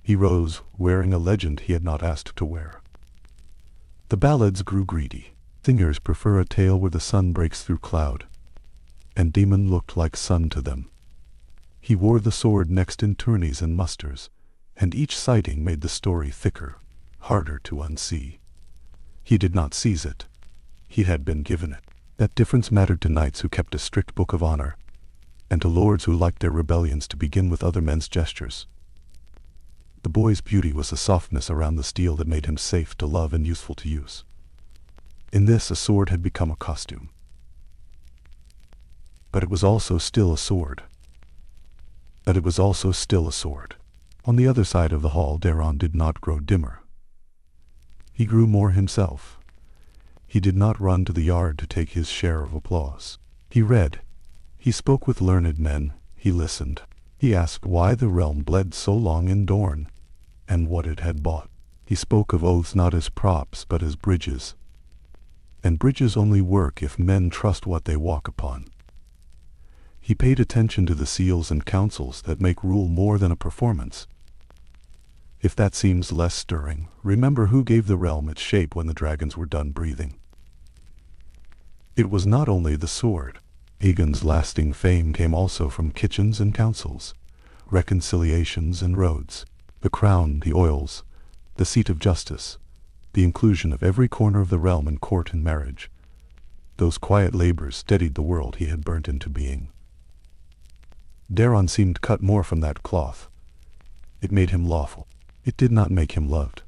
He rose wearing a legend he had not asked to wear. The ballads grew greedy. Singers prefer a tale where the sun breaks through cloud, and Daemon looked like sun to them. He wore the sword next in tourneys and musters, and each sighting made the story thicker, harder to unsee. He did not seize it. He had been given it. That difference mattered to knights who kept a strict book of honor, and to lords who liked their rebellions to begin with other men's gestures. The boy's beauty was the softness around the steel that made him safe to love and useful to use. In this, a sword had become a costume. But it was also still a sword. But it was also still a sword. On the other side of the hall, Daeron did not grow dimmer. He grew more himself. He did not run to the yard to take his share of applause. He read. He spoke with learned men. He listened. He asked why the realm bled so long in Dorne, and what it had bought. He spoke of oaths not as props but as bridges. And bridges only work if men trust what they walk upon. He paid attention to the seals and councils that make rule more than a performance. If that seems less stirring, remember who gave the realm its shape when the dragons were done breathing. It was not only the sword. Aegon's lasting fame came also from kitchens and councils, reconciliations and roads, the crown, the oils, the seat of justice, the inclusion of every corner of the realm in court and marriage. Those quiet labors steadied the world he had burnt into being. Daeron seemed cut more from that cloth. It made him lawful. It did not make him loved.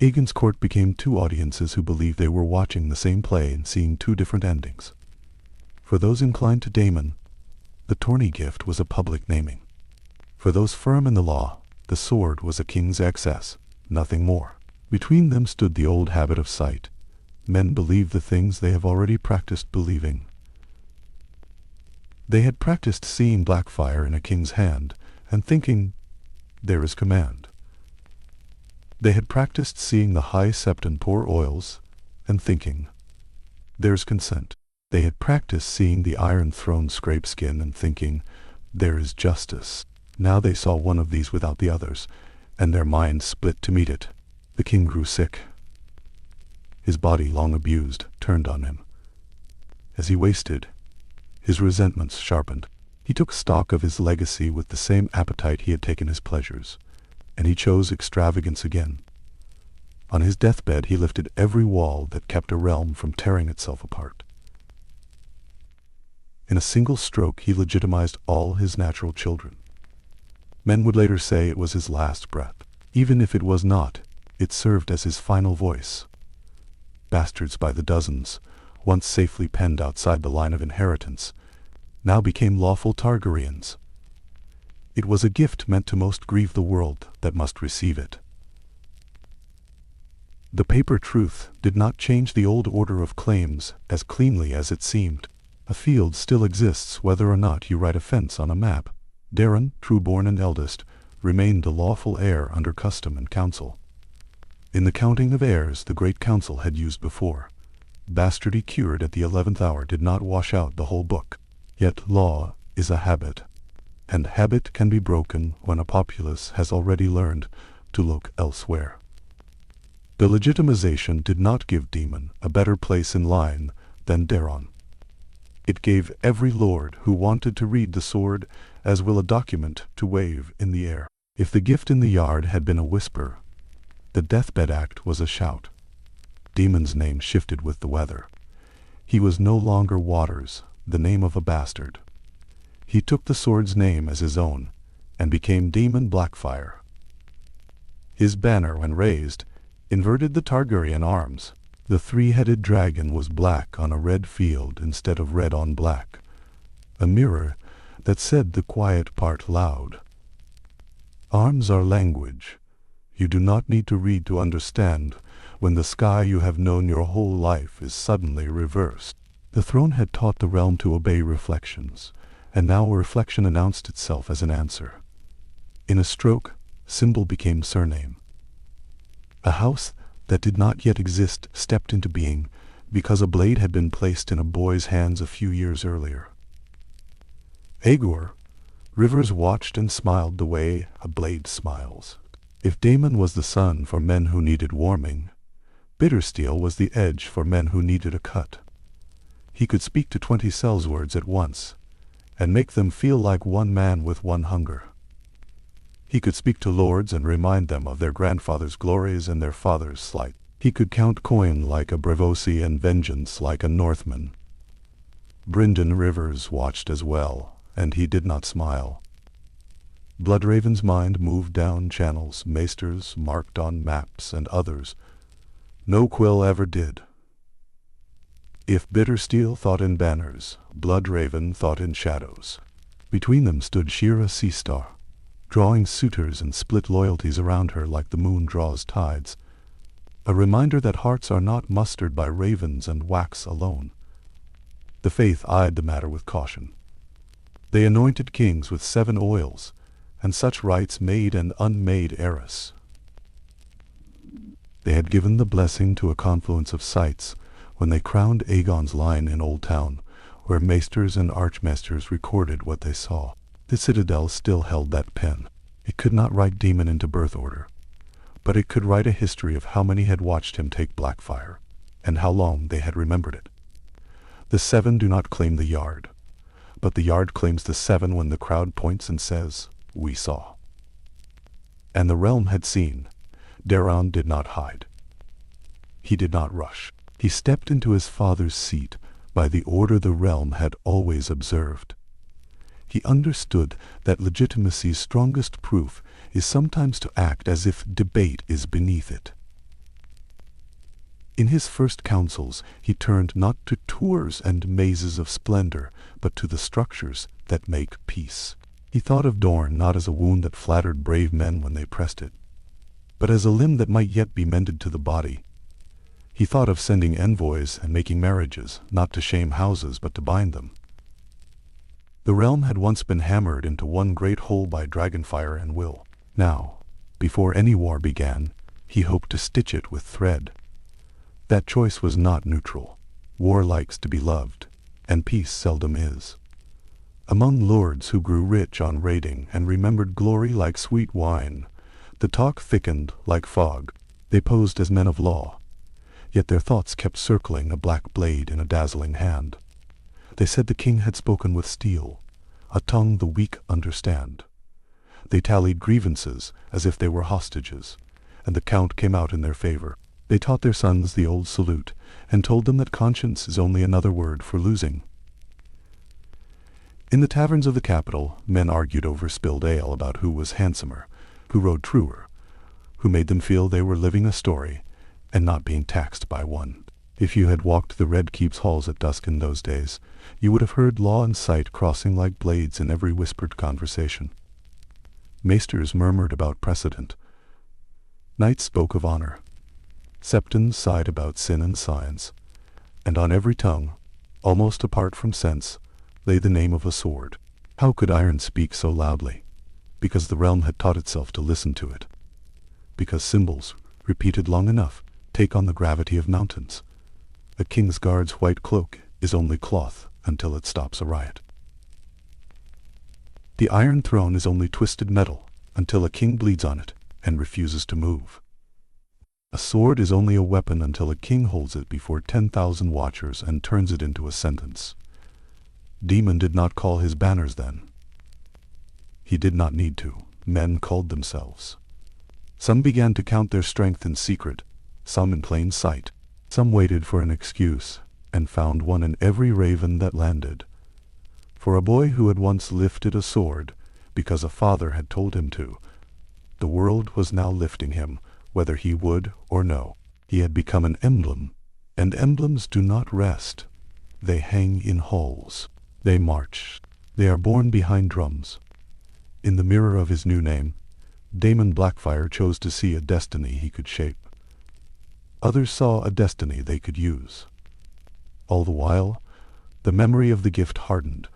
Aegon's court became two audiences who believed they were watching the same play and seeing two different endings. For those inclined to Daemon, the tourney gift was a public naming. For those firm in the law, the sword was a king's excess, nothing more. Between them stood the old habit of sight. Men believe the things they have already practiced believing. They had practiced seeing Blackfyre in a king's hand, and thinking, there is command. They had practiced seeing the high sept and pour oils, and thinking, there's consent. They had practiced seeing the Iron Throne scrape skin and thinking, there is justice. Now they saw one of these without the others, and their minds split to meet it. The king grew sick. His body, long abused, turned on him. As he wasted, his resentments sharpened. He took stock of his legacy with the same appetite he had taken his pleasures, and he chose extravagance again. On his deathbed he lifted every wall that kept a realm from tearing itself apart. In a single stroke he legitimized all his natural children. Men would later say it was his last breath. Even if it was not, it served as his final voice. Bastards by the dozens, once safely penned outside the line of inheritance, now became lawful Targaryens. It was a gift meant to most grieve the world that must receive it. The paper truth did not change the old order of claims as cleanly as it seemed. A field still exists whether or not you write a fence on a map. Daeron, true-born and eldest, remained the lawful heir under custom and counsel. In the counting of heirs the great council had used before, bastardy cured at the 11th hour did not wash out the whole book. Yet law is a habit, and habit can be broken when a populace has already learned to look elsewhere. The legitimization did not give Daemon a better place in line than Daeron. It gave every lord who wanted to read the sword as will a document to wave in the air. If the gift in the yard had been a whisper, the deathbed act was a shout. Daemon's name shifted with the weather. He was no longer Waters, the name of a bastard. He took the sword's name as his own, and became Daemon Blackfyre. His banner, when raised, inverted the Targaryen arms. The three-headed dragon was black on a red field instead of red on black, a mirror that said the quiet part loud. Arms are language. You do not need to read to understand when the sky you have known your whole life is suddenly reversed. The throne had taught the realm to obey reflections, and now a reflection announced itself as an answer. In a stroke, symbol became surname. A house that did not yet exist stepped into being because a blade had been placed in a boy's hands a few years earlier. Aegon, rivers watched and smiled the way a blade smiles. If Daemon was the sun for men who needed warming, Bittersteel was the edge for men who needed a cut. He could speak to 20 sellswords at once, and make them feel like one man with one hunger. He could speak to lords and remind them of their grandfather's glories and their father's slight. He could count coin like a Braavosi and vengeance like a Northman. Brynden Rivers watched as well, and he did not smile. Bloodraven's mind moved down channels, maesters marked on maps and others. No quill ever did. If Bittersteel thought in banners, Bloodraven thought in shadows. Between them stood Shira Seastar, drawing suitors and split loyalties around her like the moon draws tides. A reminder that hearts are not mustered by ravens and wax alone. The faith eyed the matter with caution. They anointed kings with 7 oils, and such rites made and unmade heiress. They had given the blessing to a confluence of sites when they crowned Aegon's line in Old Town, where maesters and archmaesters recorded what they saw. The citadel still held that pen. It could not write Daemon into birth order, but it could write a history of how many had watched him take Blackfyre, and how long they had remembered it. The 7 do not claim the yard, but the yard claims the 7 when the crowd points and says, "We saw." And the realm had seen. Daeron did not hide. He did not rush. He stepped into his father's seat by the order the realm had always observed. He understood that legitimacy's strongest proof is sometimes to act as if debate is beneath it. In his first councils, he turned not to tours and mazes of splendor, but to the structures that make peace. He thought of Dorne not as a wound that flattered brave men when they pressed it, but as a limb that might yet be mended to the body. He thought of sending envoys and making marriages, not to shame houses but to bind them. The realm had once been hammered into one great whole by dragonfire and will. Now, before any war began, he hoped to stitch it with thread. That choice was not neutral. War likes to be loved, and peace seldom is. Among lords who grew rich on raiding and remembered glory like sweet wine, the talk thickened like fog. They posed as men of law, yet their thoughts kept circling a black blade in a dazzling hand. They said the king had spoken with steel, a tongue the weak understand. They tallied grievances as if they were hostages, and the count came out in their favor. They taught their sons the old salute, and told them that conscience is only another word for losing. In the taverns of the capital, men argued over spilled ale about who was handsomer, who rode truer, who made them feel they were living a story, and not being taxed by one. If you had walked the Red Keep's halls at dusk in those days, you would have heard law and sight crossing like blades in every whispered conversation. Maesters murmured about precedent. Knights spoke of honor. Septons sighed about sin and science. And on every tongue, almost apart from sense, lay the name of a sword. How could iron speak so loudly? Because the realm had taught itself to listen to it. Because symbols, repeated long enough, take on the gravity of mountains. A king's guard's white cloak is only cloth until it stops a riot. The Iron Throne is only twisted metal until a king bleeds on it and refuses to move. A sword is only a weapon until a king holds it before 10,000 watchers and turns it into a sentence. Daemon did not call his banners then. He did not need to. Men called themselves. Some began to count their strength in secret, some in plain sight. Some waited for an excuse, and found one in every raven that landed. For a boy who had once lifted a sword, because a father had told him to, the world was now lifting him, whether he would or no. He had become an emblem, and emblems do not rest. They hang in halls. They march. They are borne behind drums. In the mirror of his new name, Daemon Blackfyre chose to see a destiny he could shape. Others saw a destiny they could use. All the while, the memory of the gift hardened.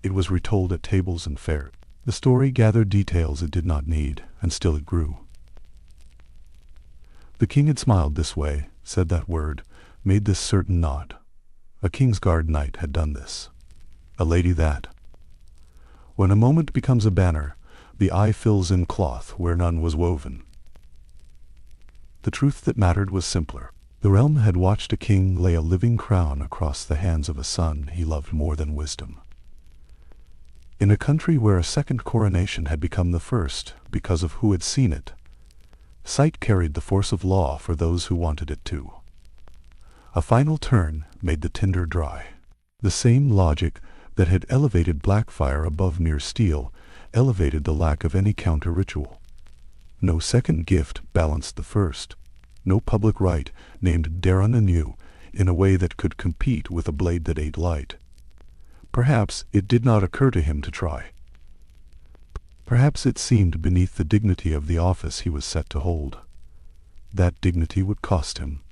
It was retold at tables and fairs. The story gathered details it did not need, and still it grew. The king had smiled this way, said that word, made this certain nod. A Kingsguard knight had done this. A lady that. When a moment becomes a banner, the eye fills in cloth where none was woven. The truth that mattered was simpler. The realm had watched a king lay a living crown across the hands of a son he loved more than wisdom. In a country where a second coronation had become the first because of who had seen it, sight carried the force of law for those who wanted it to. A final turn made the tinder dry. The same logic that had elevated Blackfyre above mere steel elevated the lack of any counter-ritual. No second gift balanced the first. No public rite named Daeron anew in a way that could compete with a blade that ate light. Perhaps it did not occur to him to try. Perhaps it seemed beneath the dignity of the office he was set to hold. That dignity would cost him.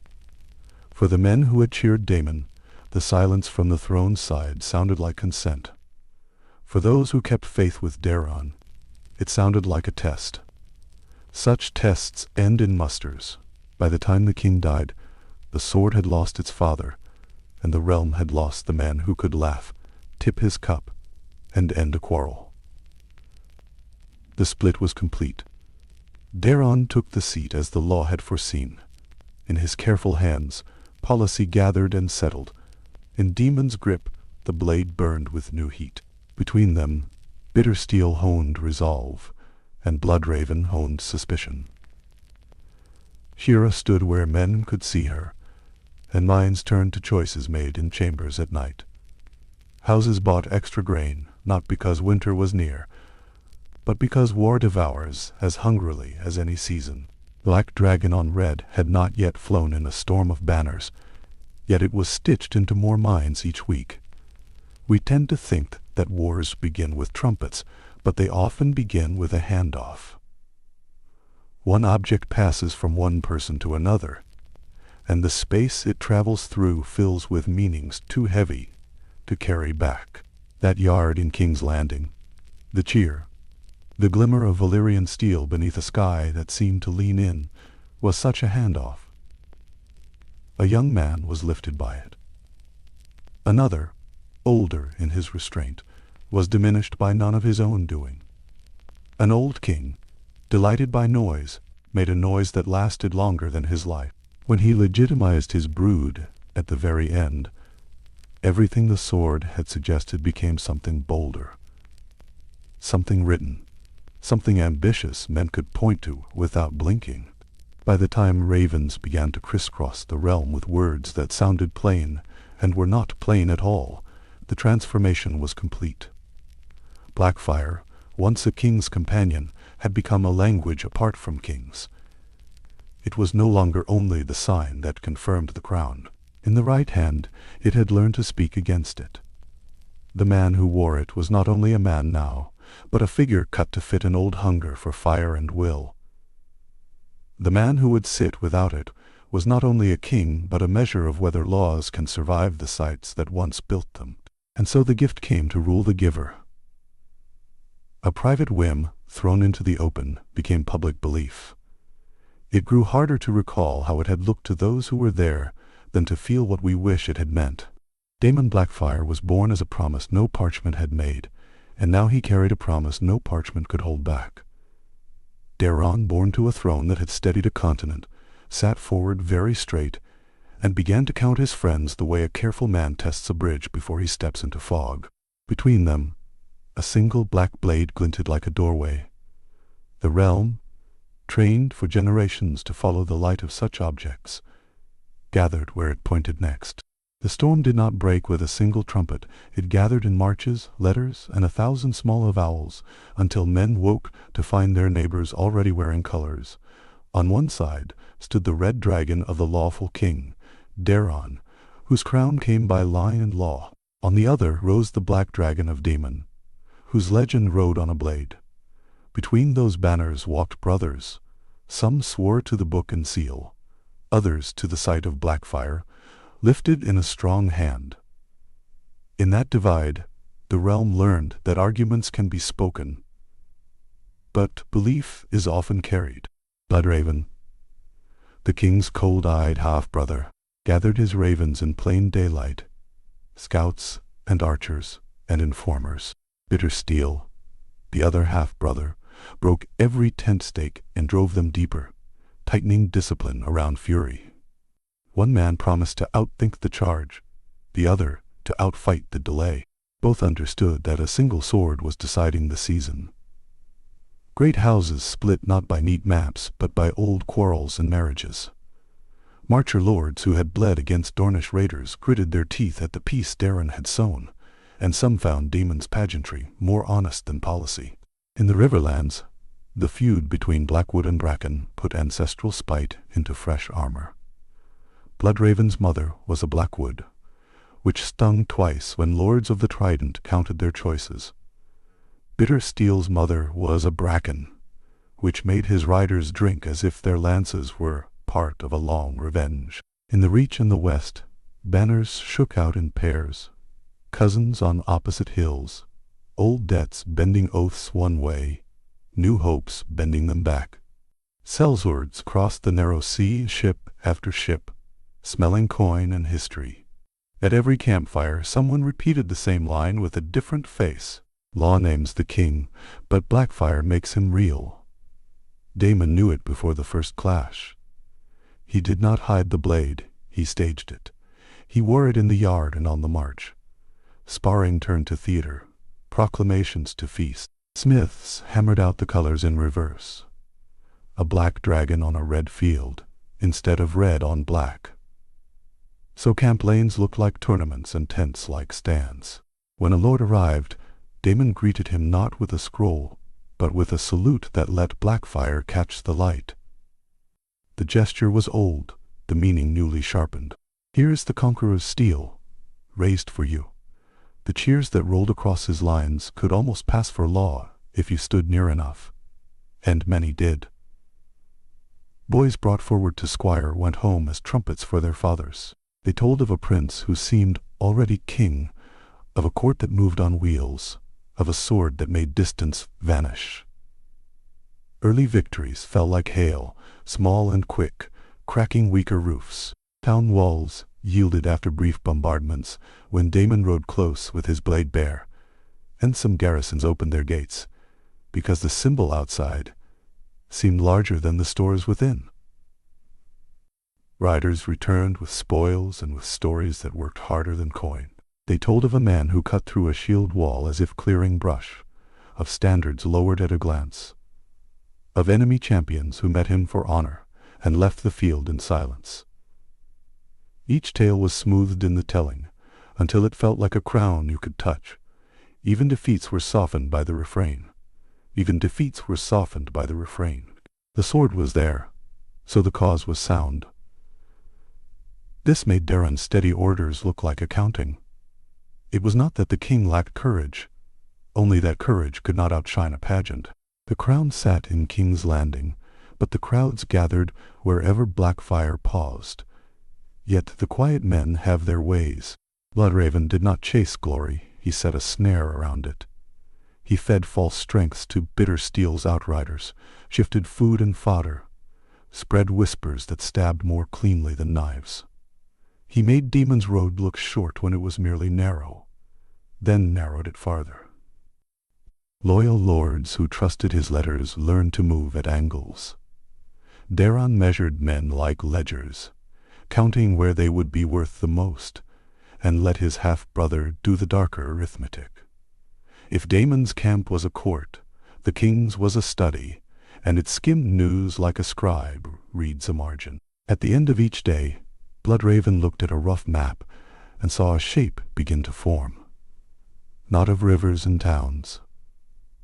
For the men who had cheered Daemon, the silence from the throne's side sounded like consent. For those who kept faith with Daeron, it sounded like a test. Such tests end in musters. By the time the king died, the sword had lost its father, and the realm had lost the man who could laugh, tip his cup, and end a quarrel. The split was complete. Daeron took the seat as the law had foreseen. In his careful hands, policy gathered and settled. In Daemon's grip, the blade burned with new heat. Between them, bitter steel honed resolve, and Bloodraven honed suspicion. Shira stood where men could see her, and minds turned to choices made in chambers at night. Houses bought extra grain, not because winter was near, but because war devours as hungrily as any season. Black dragon on red had not yet flown in a storm of banners, yet it was stitched into more minds each week. We tend to think that wars begin with trumpets, but they often begin with a handoff. One object passes from one person to another, and the space it travels through fills with meanings too heavy to carry back. That yard in King's Landing, the cheer, the glimmer of Valyrian steel beneath a sky that seemed to lean in, was such a handoff. A young man was lifted by it. Another, older in his restraint, was diminished by none of his own doing. An old king, delighted by noise, made a noise that lasted longer than his life. When he legitimized his brood at the very end, everything the sword had suggested became something bolder. Something written, something ambitious men could point to without blinking. By the time ravens began to crisscross the realm with words that sounded plain and were not plain at all, the transformation was complete. Blackfyre, once a king's companion, had become a language apart from kings. It was no longer only the sign that confirmed the crown. In the right hand, it had learned to speak against it. The man who wore it was not only a man now, but a figure cut to fit an old hunger for fire and will. The man who would sit without it was not only a king but a measure of whether laws can survive the sites that once built them. And so the gift came to rule the giver. A private whim, thrown into the open, became public belief. It grew harder to recall how it had looked to those who were there than to feel what we wish it had meant. Daemon Blackfyre was born as a promise no parchment had made, and now he carried a promise no parchment could hold back. Daeron, born to a throne that had steadied a continent, sat forward very straight and began to count his friends the way a careful man tests a bridge before he steps into fog. Between them, a single black blade glinted like a doorway. The realm, trained for generations to follow the light of such objects, gathered where it pointed next. The storm did not break with a single trumpet. It gathered in marches, letters, and 1,000 small avowals, until men woke to find their neighbors already wearing colors. On one side stood the red dragon of the lawful king, Daeron, whose crown came by line and law. On the other rose the black dragon of Daemon, whose legend rode on a blade. Between those banners walked brothers. Some swore to the book and seal, others to the sight of Blackfyre, lifted in a strong hand. In that divide, the realm learned that arguments can be spoken, but belief is often carried. Bloodraven, the king's cold-eyed half-brother, gathered his ravens in plain daylight, scouts and archers and informers. Bittersteel, the other half-brother, broke every tent stake and drove them deeper, tightening discipline around fury. One man promised to outthink the charge, the other to outfight the delay. Both understood that a single sword was deciding the season. Great houses split not by neat maps but by old quarrels and marriages. Marcher lords who had bled against Dornish raiders gritted their teeth at the peace Daeron had sown, and some found Daemon's pageantry more honest than policy. In the Riverlands, the feud between Blackwood and Bracken put ancestral spite into fresh armor. Bloodraven's mother was a Blackwood, which stung twice when lords of the Trident counted their choices. Bittersteel's mother was a Bracken, which made his riders drink as if their lances were part of a long revenge. In the Reach in the west, banners shook out in pairs, cousins on opposite hills, old debts bending oaths one way, new hopes bending them back. Sellswords crossed the narrow sea, ship after ship, smelling coin and history. At every campfire someone repeated the same line with a different face. Law names the king, but Blackfyre makes him real. Daemon knew it before the first clash. He did not hide the blade, he staged it. He wore it in the yard and on the march. Sparring turned to theater, proclamations to feast. Smiths hammered out the colors in reverse. A black dragon on a red field, instead of red on black. So camp lanes looked like tournaments and tents like stands. When a lord arrived, Daemon greeted him not with a scroll, but with a salute that let Blackfyre catch the light. The gesture was old, the meaning newly sharpened. Here is the Conqueror's steel, raised for you. The cheers that rolled across his lines could almost pass for law if you stood near enough, and many did. Boys brought forward to squire went home as trumpets for their fathers. They told of a prince who seemed already king, of a court that moved on wheels, of a sword that made distance vanish. Early victories fell like hail, small and quick, cracking weaker roofs. Town walls yielded after brief bombardments when Daemon rode close with his blade bare, and some garrisons opened their gates, because the symbol outside seemed larger than the stores within. Riders returned with spoils and with stories that worked harder than coin. They told of a man who cut through a shield wall as if clearing brush, of standards lowered at a glance, of enemy champions who met him for honor and left the field in silence. Each tale was smoothed in the telling, until it felt like a crown you could touch. Even defeats were softened by the refrain. Even defeats were softened by the refrain. The sword was there, so the cause was sound. This made Daeron's steady orders look like accounting. It was not that the king lacked courage. only that courage could not outshine a pageant. The crown sat in King's Landing, but the crowds gathered wherever Blackfyre paused. Yet the quiet men have their ways. Bloodraven did not chase glory, he set a snare around it. He fed false strengths to bitter steel's outriders, shifted food and fodder, spread whispers that stabbed more cleanly than knives. He made Demon's Road look short when it was merely narrow, then narrowed it farther. Loyal lords who trusted his letters learned to move at angles. Daron measured men like ledgers, counting where they would be worth the most, and let his half-brother do the darker arithmetic. If Daemon's camp was a court, the king's was a study, and it skimmed news like a scribe reads a margin. At the end of each day, Bloodraven looked at a rough map and saw a shape begin to form. Not of rivers and towns,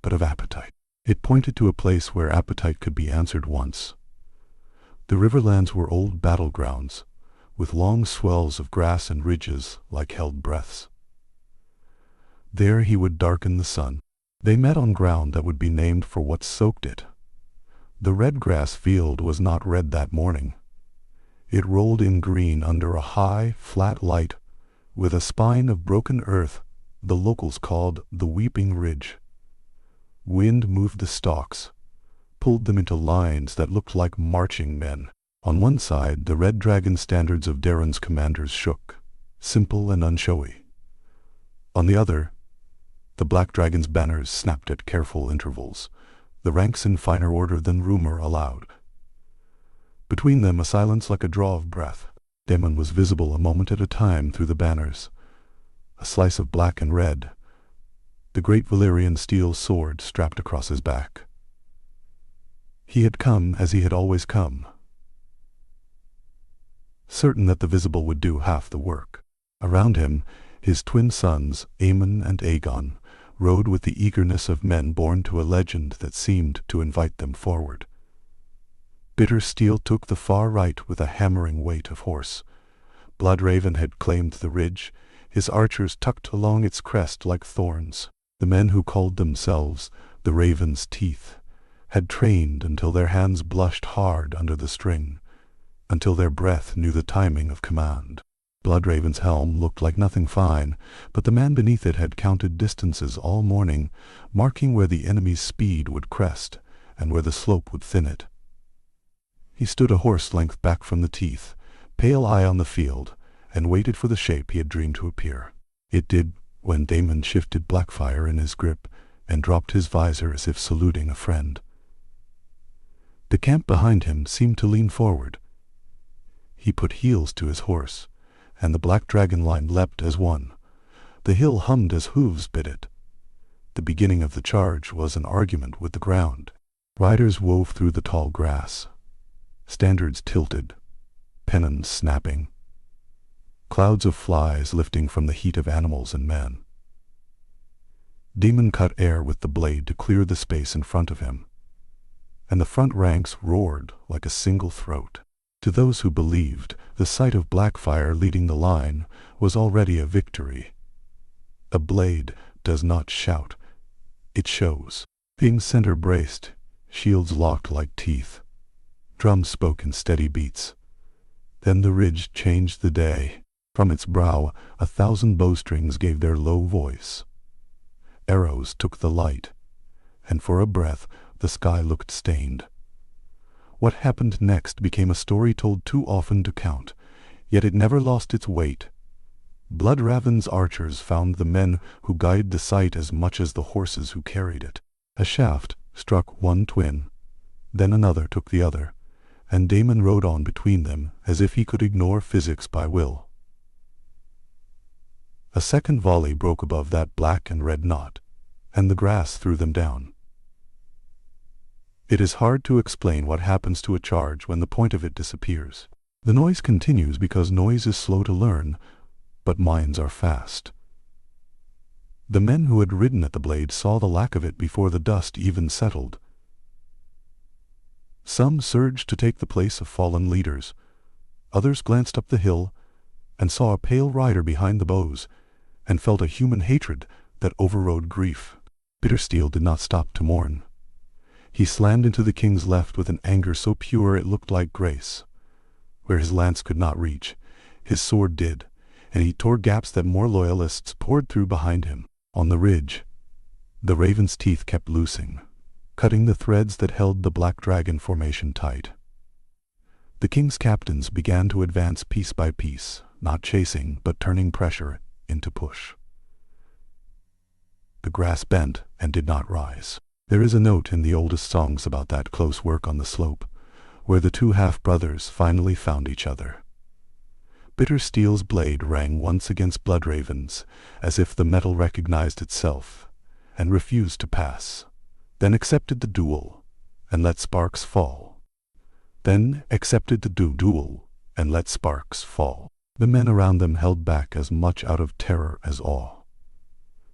but of appetite. It pointed to a place where appetite could be answered once. The riverlands were old battlegrounds, with long swells of grass and ridges like held breaths. There he would darken the sun. They met on ground that would be named for what soaked it. The red grass field was not red that morning. It rolled in green under a high, flat light, with a spine of broken earth the locals called the Weeping Ridge. Wind moved the stalks, pulled them into lines that looked like marching men. On one side, the red dragon standards of Daron's commanders shook, simple and unshowy. On the other, the black dragon's banners snapped at careful intervals, the ranks in finer order than rumor allowed. Between them, a silence like a draw of breath. Daemon was visible a moment at a time through the banners, a slice of black and red, the great Valyrian steel sword strapped across his back. He had come as he had always come, certain that the visible would do half the work. Around him, his twin sons, Aemon and Aegon, rode with the eagerness of men born to a legend that seemed to invite them forward. Bitter steel took the far right with a hammering weight of horse. Bloodraven had claimed the ridge, his archers tucked along its crest like thorns. The men who called themselves the Raven's Teeth had trained until their hands blushed hard under the string, until their breath knew the timing of command. Bloodraven's helm looked like nothing fine, but the man beneath it had counted distances all morning, marking where the enemy's speed would crest and where the slope would thin it. He stood a horse length back from the Teeth, pale eye on the field, and waited for the shape he had dreamed to appear. It did when Daemon shifted Blackfyre in his grip and dropped his visor as if saluting a friend. The camp behind him seemed to lean forward. He put heels to his horse, and the black dragon line leapt as one. The hill hummed as hooves bit it. The beginning of the charge was an argument with the ground. Riders wove through the tall grass. Standards tilted, pennons snapping. Clouds of flies lifting from the heat of animals and men. Daemon cut air with the blade to clear the space in front of him, and the front ranks roared like a single throat. To those who believed, the sight of Blackfyre leading the line was already a victory. A blade does not shout, it shows. Being center braced, shields locked like teeth. Drums spoke in steady beats. Then the ridge changed the day. From its brow, 1,000 bowstrings gave their low voice. Arrows took the light, and for a breath the sky looked stained. What happened next became a story told too often to count, yet it never lost its weight. Bloodraven's archers found the men who guided the sight as much as the horses who carried it. A shaft struck one twin, then another took the other, and Daemon rode on between them as if he could ignore physics by will. A second volley broke above that black and red knot, and the grass threw them down. It is hard to explain what happens to a charge when the point of it disappears. The noise continues because noise is slow to learn, but minds are fast. The men who had ridden at the blade saw the lack of it before the dust even settled. Some surged to take the place of fallen leaders. Others glanced up the hill and saw a pale rider behind the bows, and felt a human hatred that overrode grief. Bittersteel did not stop to mourn. He slammed into the king's left with an anger so pure it looked like grace. Where his lance could not reach, his sword did, and he tore gaps that more loyalists poured through behind him. On the ridge, the raven's teeth kept loosing, cutting the threads that held the black dragon formation tight. The king's captains began to advance piece by piece, not chasing but turning pressure into push. The grass bent and did not rise. There is a note in the oldest songs about that close work on the slope, where the two half-brothers finally found each other. Bittersteel's blade rang once against Bloodraven's, as if the metal recognized itself, and refused to pass, then accepted the duel, and let sparks fall. Then accepted the duel, and let sparks fall. The men around them held back as much out of terror as awe.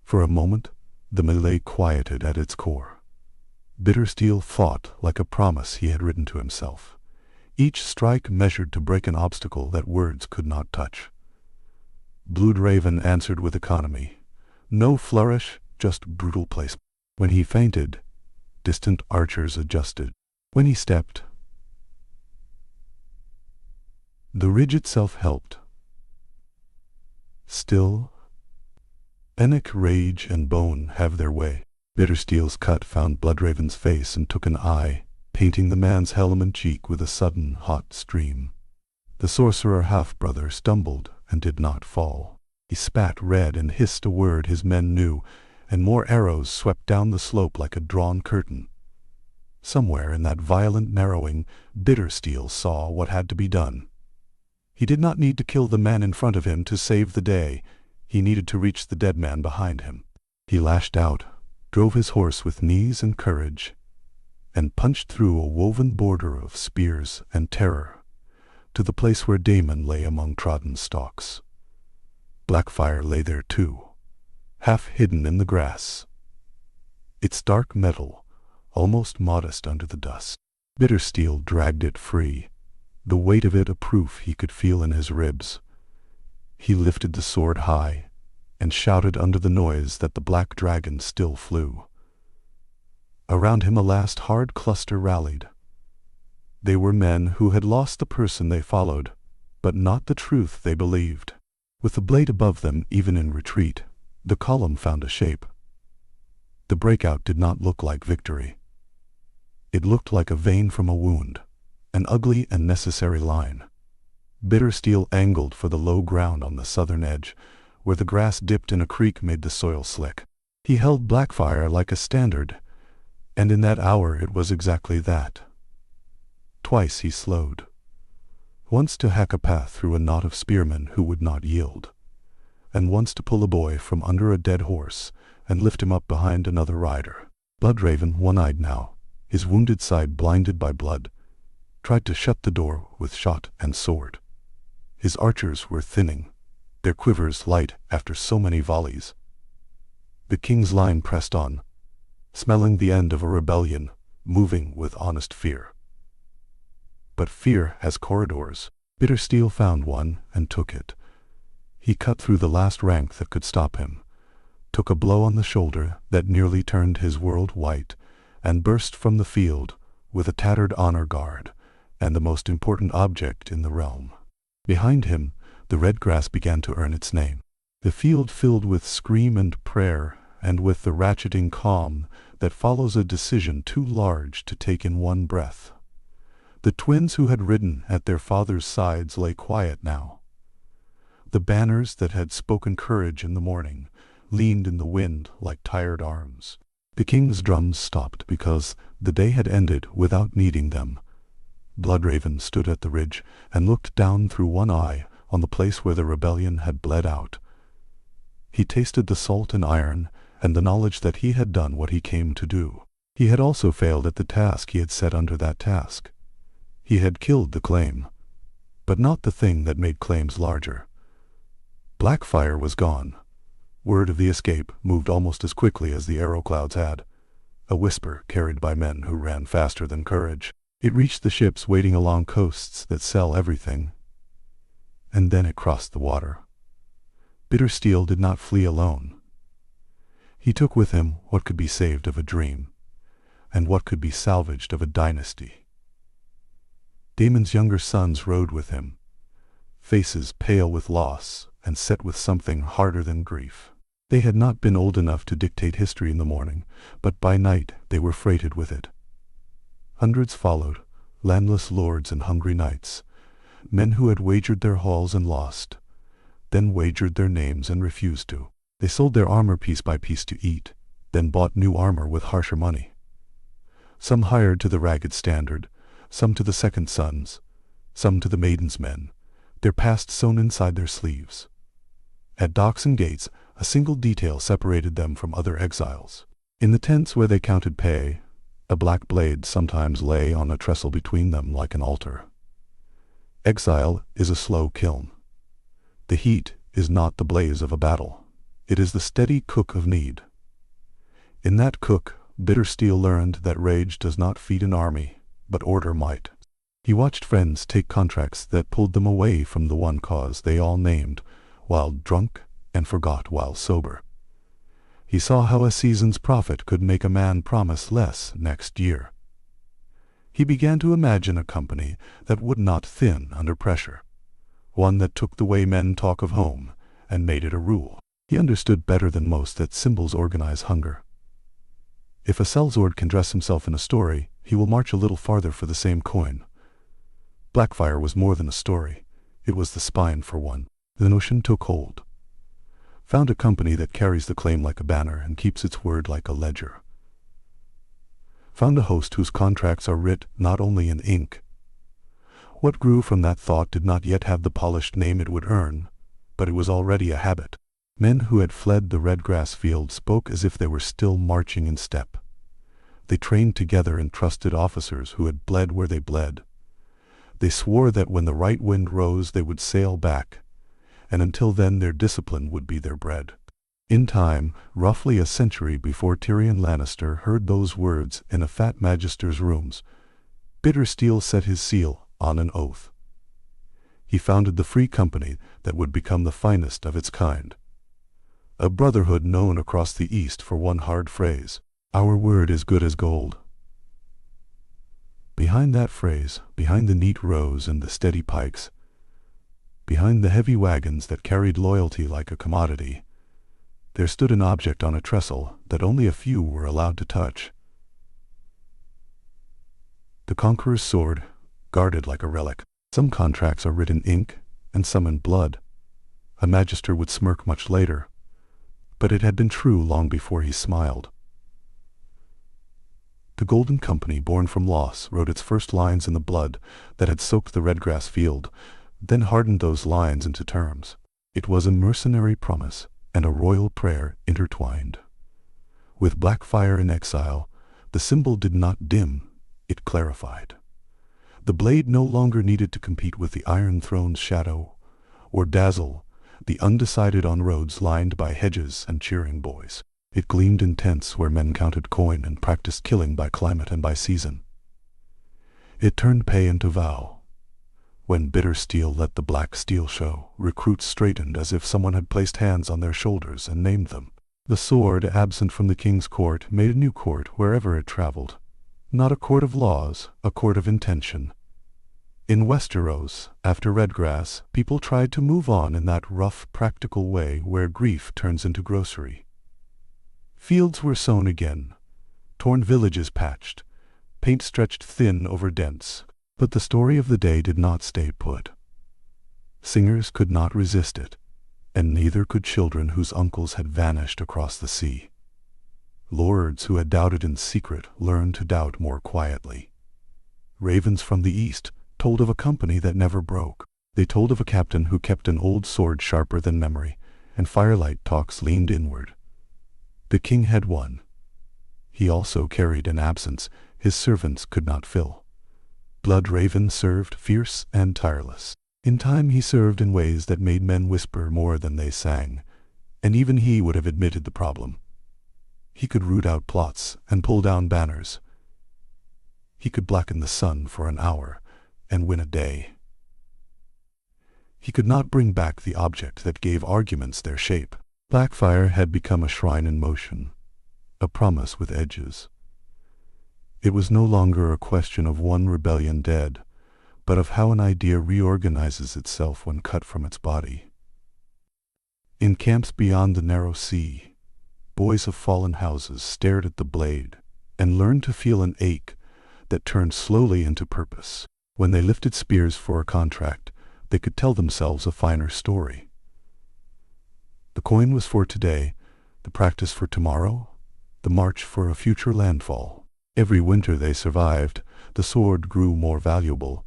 For a moment, the melee quieted at its core. Bittersteel fought like a promise he had written to himself, each strike measured to break an obstacle that words could not touch. Bloodraven answered with economy. No flourish, just brutal placement. When he feinted, distant archers adjusted. When he stepped, the ridge itself helped. Still, Enoch, rage, and bone have their way. Bittersteel's cut found Bloodraven's face and took an eye, painting the man's helm and cheek with a sudden hot stream. The sorcerer half-brother stumbled and did not fall. He spat red and hissed a word his men knew, and more arrows swept down the slope like a drawn curtain. Somewhere in that violent narrowing, Bittersteel saw what had to be done. He did not need to kill the man in front of him to save the day. He needed to reach the dead man behind him. He lashed out, drove his horse with knees and courage, and punched through a woven border of spears and terror to the place where Daemon lay among trodden stalks. Blackfyre lay there too, half hidden in the grass, its dark metal almost modest under the dust. Bittersteel dragged it free, the weight of it a proof he could feel in his ribs. He lifted the sword high and shouted under the noise that the black dragon still flew. Around him a last hard cluster rallied. They were men who had lost the person they followed, but not the truth they believed. With the blade above them even in retreat, the column found a shape. The breakout did not look like victory. It looked like a vein from a wound, an ugly and necessary line. Bittersteel angled for the low ground on the southern edge, where the grass dipped in a creek made the soil slick. He held Blackfyre like a standard, and in that hour it was exactly that. Twice he slowed. Once to hack a path through a knot of spearmen who would not yield, and once to pull a boy from under a dead horse and lift him up behind another rider. Bloodraven, one-eyed now, his wounded side blinded by blood, tried to shut the door with shot and sword. His archers were thinning, their quivers light after so many volleys. The king's line pressed on, smelling the end of a rebellion, moving with honest fear. But fear has corridors. Bittersteel found one and took it. He cut through the last rank that could stop him, took a blow on the shoulder that nearly turned his world white, and burst from the field with a tattered honor guard and the most important object in the realm. Behind him, the red grass began to earn its name. The field filled with scream and prayer, and with the ratcheting calm that follows a decision too large to take in one breath. The twins who had ridden at their father's sides lay quiet now. The banners that had spoken courage in the morning leaned in the wind like tired arms. The king's drums stopped because the day had ended without needing them. Bloodraven stood at the ridge and looked down through one eye on the place where the rebellion had bled out. He tasted the salt and iron and the knowledge that he had done what he came to do. He had also failed at the task he had set under that task. He had killed the claim, but not the thing that made claims larger. Blackfyre was gone. Word of the escape moved almost as quickly as the arrow clouds had, a whisper carried by men who ran faster than courage. It reached the ships waiting along coasts that sell everything, and then it crossed the water. Bittersteel did not flee alone. He took with him what could be saved of a dream, and what could be salvaged of a dynasty. Daemon's younger sons rode with him, faces pale with loss and set with something harder than grief. They had not been old enough to dictate history in the morning, but by night they were freighted with it. Hundreds followed, landless lords and hungry knights, men who had wagered their halls and lost, then wagered their names and refused to. They sold their armor piece by piece to eat, then bought new armor with harsher money. Some hired to the ragged standard, some to the second sons, some to the maiden's men, their past sewn inside their sleeves. At docks and gates, a single detail separated them from other exiles. In the tents where they counted pay, a black blade sometimes lay on a trestle between them like an altar. Exile is a slow kiln. The heat is not the blaze of a battle. It is the steady cook of need. In that cook, bitter steel learned that rage does not feed an army, but order might. He watched friends take contracts that pulled them away from the one cause they all named, while drunk, and forgot while sober. He saw how a season's profit could make a man promise less next year. He began to imagine a company that would not thin under pressure, one that took the way men talk of home and made it a rule. He understood better than most that symbols organize hunger. If a sellsword can dress himself in a story, he will march a little farther for the same coin. Blackfyre was more than a story. It was the spine for one. The notion took hold. Found a company that carries the claim like a banner and keeps its word like a ledger. Found a host whose contracts are writ not only in ink. What grew from that thought did not yet have the polished name it would earn, but it was already a habit. Men who had fled the red grass field spoke as if they were still marching in step. They trained together and trusted officers who had bled where they bled. They swore that when the right wind rose they would sail back, and until then their discipline would be their bread. In time, roughly a century before Tyrion Lannister heard those words in a fat magister's rooms, bitter steel set his seal on an oath. He founded the Free Company that would become the finest of its kind. A brotherhood known across the East for one hard phrase, "Our word is good as gold." Behind that phrase, behind the neat rows and the steady pikes, behind the heavy wagons that carried loyalty like a commodity, there stood an object on a trestle that only a few were allowed to touch. The Conqueror's sword, guarded like a relic. Some contracts are written in ink, and some in blood. A magister would smirk much later, but it had been true long before he smiled. The Golden Company, born from loss, wrote its first lines in the blood that had soaked the redgrass field, then hardened those lines into terms. It was a mercenary promise and a royal prayer intertwined. With Blackfyre in exile, the symbol did not dim, it clarified. The blade no longer needed to compete with the Iron Throne's shadow, or dazzle the undecided on roads lined by hedges and cheering boys. It gleamed in tents where men counted coin and practiced killing by climate and by season. It turned pay into vow. When bitter steel let the black steel show, recruits straightened as if someone had placed hands on their shoulders and named them. The sword, absent from the king's court, made a new court wherever it traveled. Not a court of laws, a court of intention. In Westeros, after Redgrass, people tried to move on in that rough, practical way where grief turns into grocery. Fields were sown again, torn villages patched, paint stretched thin over dents. But the story of the day did not stay put. Singers could not resist it, and neither could children whose uncles had vanished across the sea. Lords who had doubted in secret learned to doubt more quietly. Ravens from the east told of a company that never broke. They told of a captain who kept an old sword sharper than memory, and firelight talks leaned inward. The king had one. He also carried an absence his servants could not fill. Blood Raven served fierce and tireless. In time he served in ways that made men whisper more than they sang, and even he would have admitted the problem. He could root out plots and pull down banners. He could blacken the sun for an hour and win a day. He could not bring back the object that gave arguments their shape. Blackfyre had become a shrine in motion, a promise with edges. It was no longer a question of one rebellion dead, but of how an idea reorganizes itself when cut from its body. In camps beyond the narrow sea, boys of fallen houses stared at the blade and learned to feel an ache that turned slowly into purpose. When they lifted spears for a contract, they could tell themselves a finer story. The coin was for today, the practice for tomorrow, the march for a future landfall. Every winter they survived, the sword grew more valuable,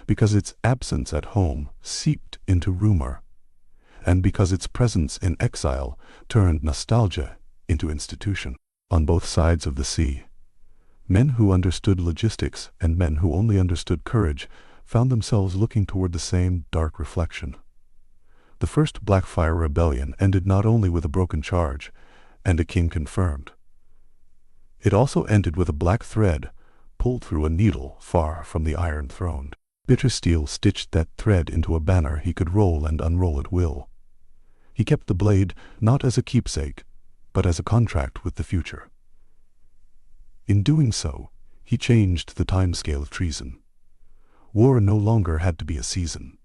because its absence at home seeped into rumor, and because its presence in exile turned nostalgia into institution. On both sides of the sea, men who understood logistics and men who only understood courage found themselves looking toward the same dark reflection. The first Blackfyre Rebellion ended not only with a broken charge and a king confirmed. It also ended with a black thread pulled through a needle far from the Iron Throne. Bitter steel stitched that thread into a banner he could roll and unroll at will. He kept the blade not as a keepsake, but as a contract with the future. In doing so, he changed the timescale of treason. War no longer had to be a season.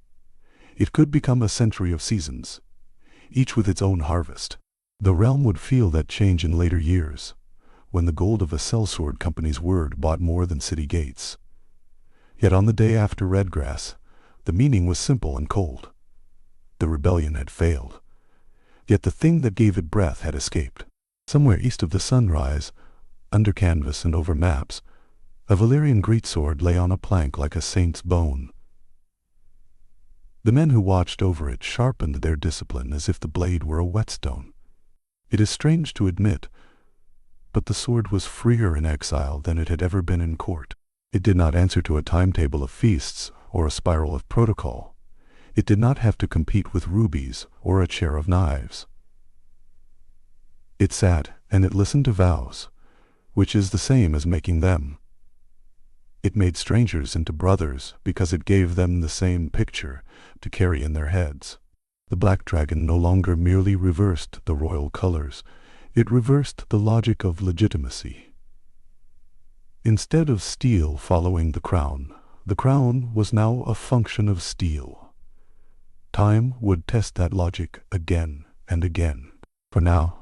It could become a century of seasons, each with its own harvest. The realm would feel that change in later years, when the gold of a sellsword company's word bought more than city gates. Yet on the day after Redgrass, the meaning was simple and cold. The rebellion had failed, yet the thing that gave it breath had escaped. Somewhere east of the sunrise, under canvas and over maps, a Valyrian greatsword lay on a plank like a saint's bone. The men who watched over it sharpened their discipline as if the blade were a whetstone. It is strange to admit, but the sword was freer in exile than it had ever been in court. It did not answer to a timetable of feasts or a spiral of protocol. It did not have to compete with rubies or a chair of knives. It sat and it listened to vows, which is the same as making them. It made strangers into brothers because it gave them the same picture to carry in their heads. The black dragon no longer merely reversed the royal colors, it reversed the logic of legitimacy. Instead of steel following the crown was now a function of steel. Time would test that logic again and again. For now,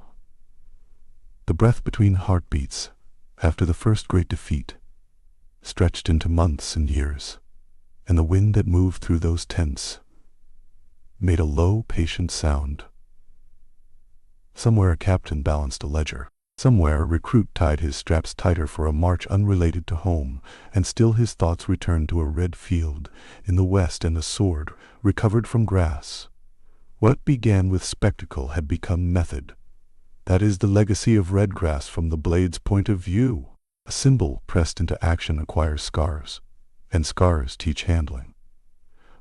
the breath between heartbeats after the first great defeat stretched into months and years, and the wind that moved through those tents made a low, patient sound. Somewhere a captain balanced a ledger. Somewhere a recruit tied his straps tighter for a march unrelated to home, and still his thoughts returned to a red field in the west and a sword recovered from grass. What began with spectacle had become method. That is the legacy of Redgrass from the blade's point of view. A symbol pressed into action acquires scars, and scars teach handling.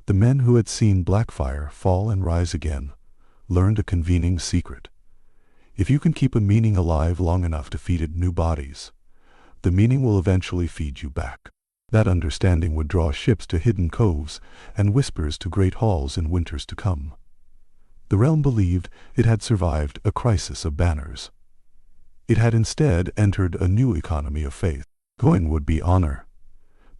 The men who had seen Blackfyre fall and rise again learned a convening secret. If you can keep a meaning alive long enough to feed it new bodies, the meaning will eventually feed you back. That understanding would draw ships to hidden coves and whispers to great halls in winters to come. The realm believed it had survived a crisis of banners. It had instead entered a new economy of faith. Coin would be honor,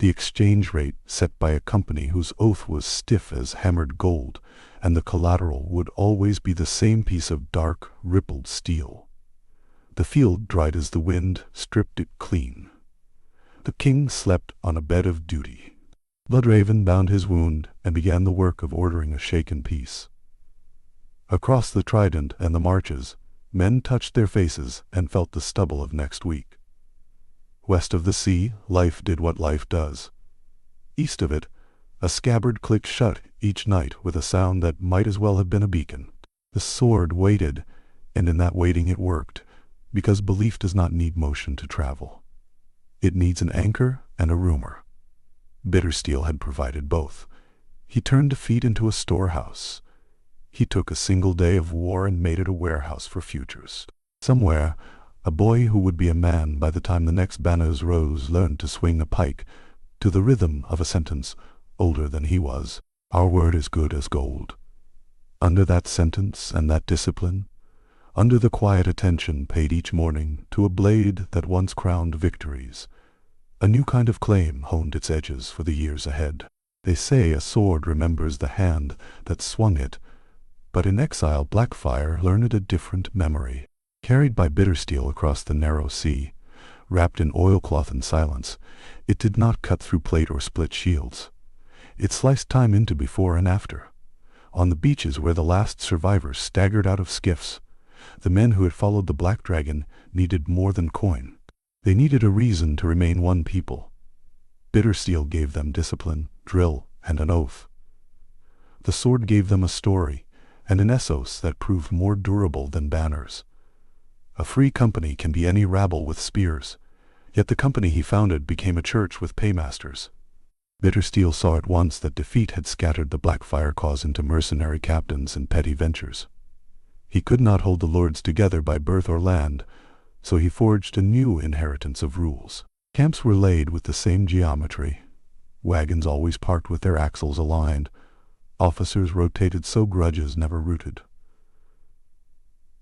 the exchange rate set by a company whose oath was stiff as hammered gold, and the collateral would always be the same piece of dark, rippled steel. The field dried as the wind stripped it clean. The king slept on a bed of duty. Bloodraven bound his wound and began the work of ordering a shaken peace. Across the Trident and the marches, men touched their faces and felt the stubble of next week. West of the sea, life did what life does. East of it, a scabbard clicked shut each night with a sound that might as well have been a beacon. The sword waited, and in that waiting it worked, because belief does not need motion to travel. It needs an anchor and a rumor. Bittersteel had provided both. He turned defeat into a storehouse. He took a single day of war and made it a warehouse for futures. Somewhere, a boy who would be a man by the time the next banners rose learned to swing a pike to the rhythm of a sentence older than he was. Our word is good as gold. Under that sentence and that discipline, under the quiet attention paid each morning to a blade that once crowned victories. A new kind of claim honed its edges for the years ahead. They say a sword remembers the hand that swung it, but in exile Blackfyre learned a different memory. Carried by bitter steel across the narrow sea, wrapped in oilcloth and silence, it did not cut through plate or split shields. It sliced time into before and after. On the beaches where the last survivors staggered out of skiffs, the men who had followed the Black Dragon needed more than coin. They needed a reason to remain one people. Bitter steel gave them discipline, drill, and an oath. The sword gave them a story, and an ethos that proved more durable than banners. A free company can be any rabble with spears, yet the company he founded became a church with paymasters. Bitter steel saw at once that defeat had scattered the Blackfyre cause into mercenary captains and petty ventures. He could not hold the lords together by birth or land, so he forged a new inheritance of rules. Camps were laid with the same geometry. Wagons always parked with their axles aligned. Officers rotated so grudges never rooted.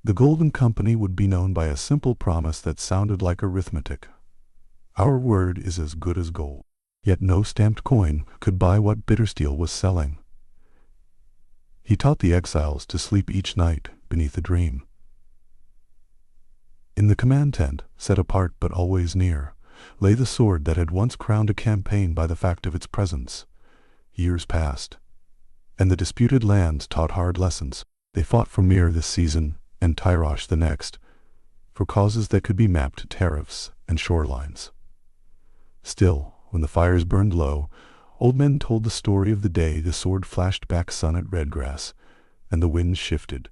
The Golden Company would be known by a simple promise that sounded like arithmetic. Our word is as good as gold. Yet no stamped coin could buy what Bittersteel was selling. He taught the exiles to sleep each night beneath a dream. In the command tent, set apart but always near, lay the sword that had once crowned a campaign by the fact of its presence. Years passed, and the disputed lands taught hard lessons. They fought for Myr this season and Tyrosh the next, for causes that could be mapped to tariffs and shorelines. Still, when the fires burned low, old men told the story of the day the sword flashed back sun at Redgrass, and the winds shifted,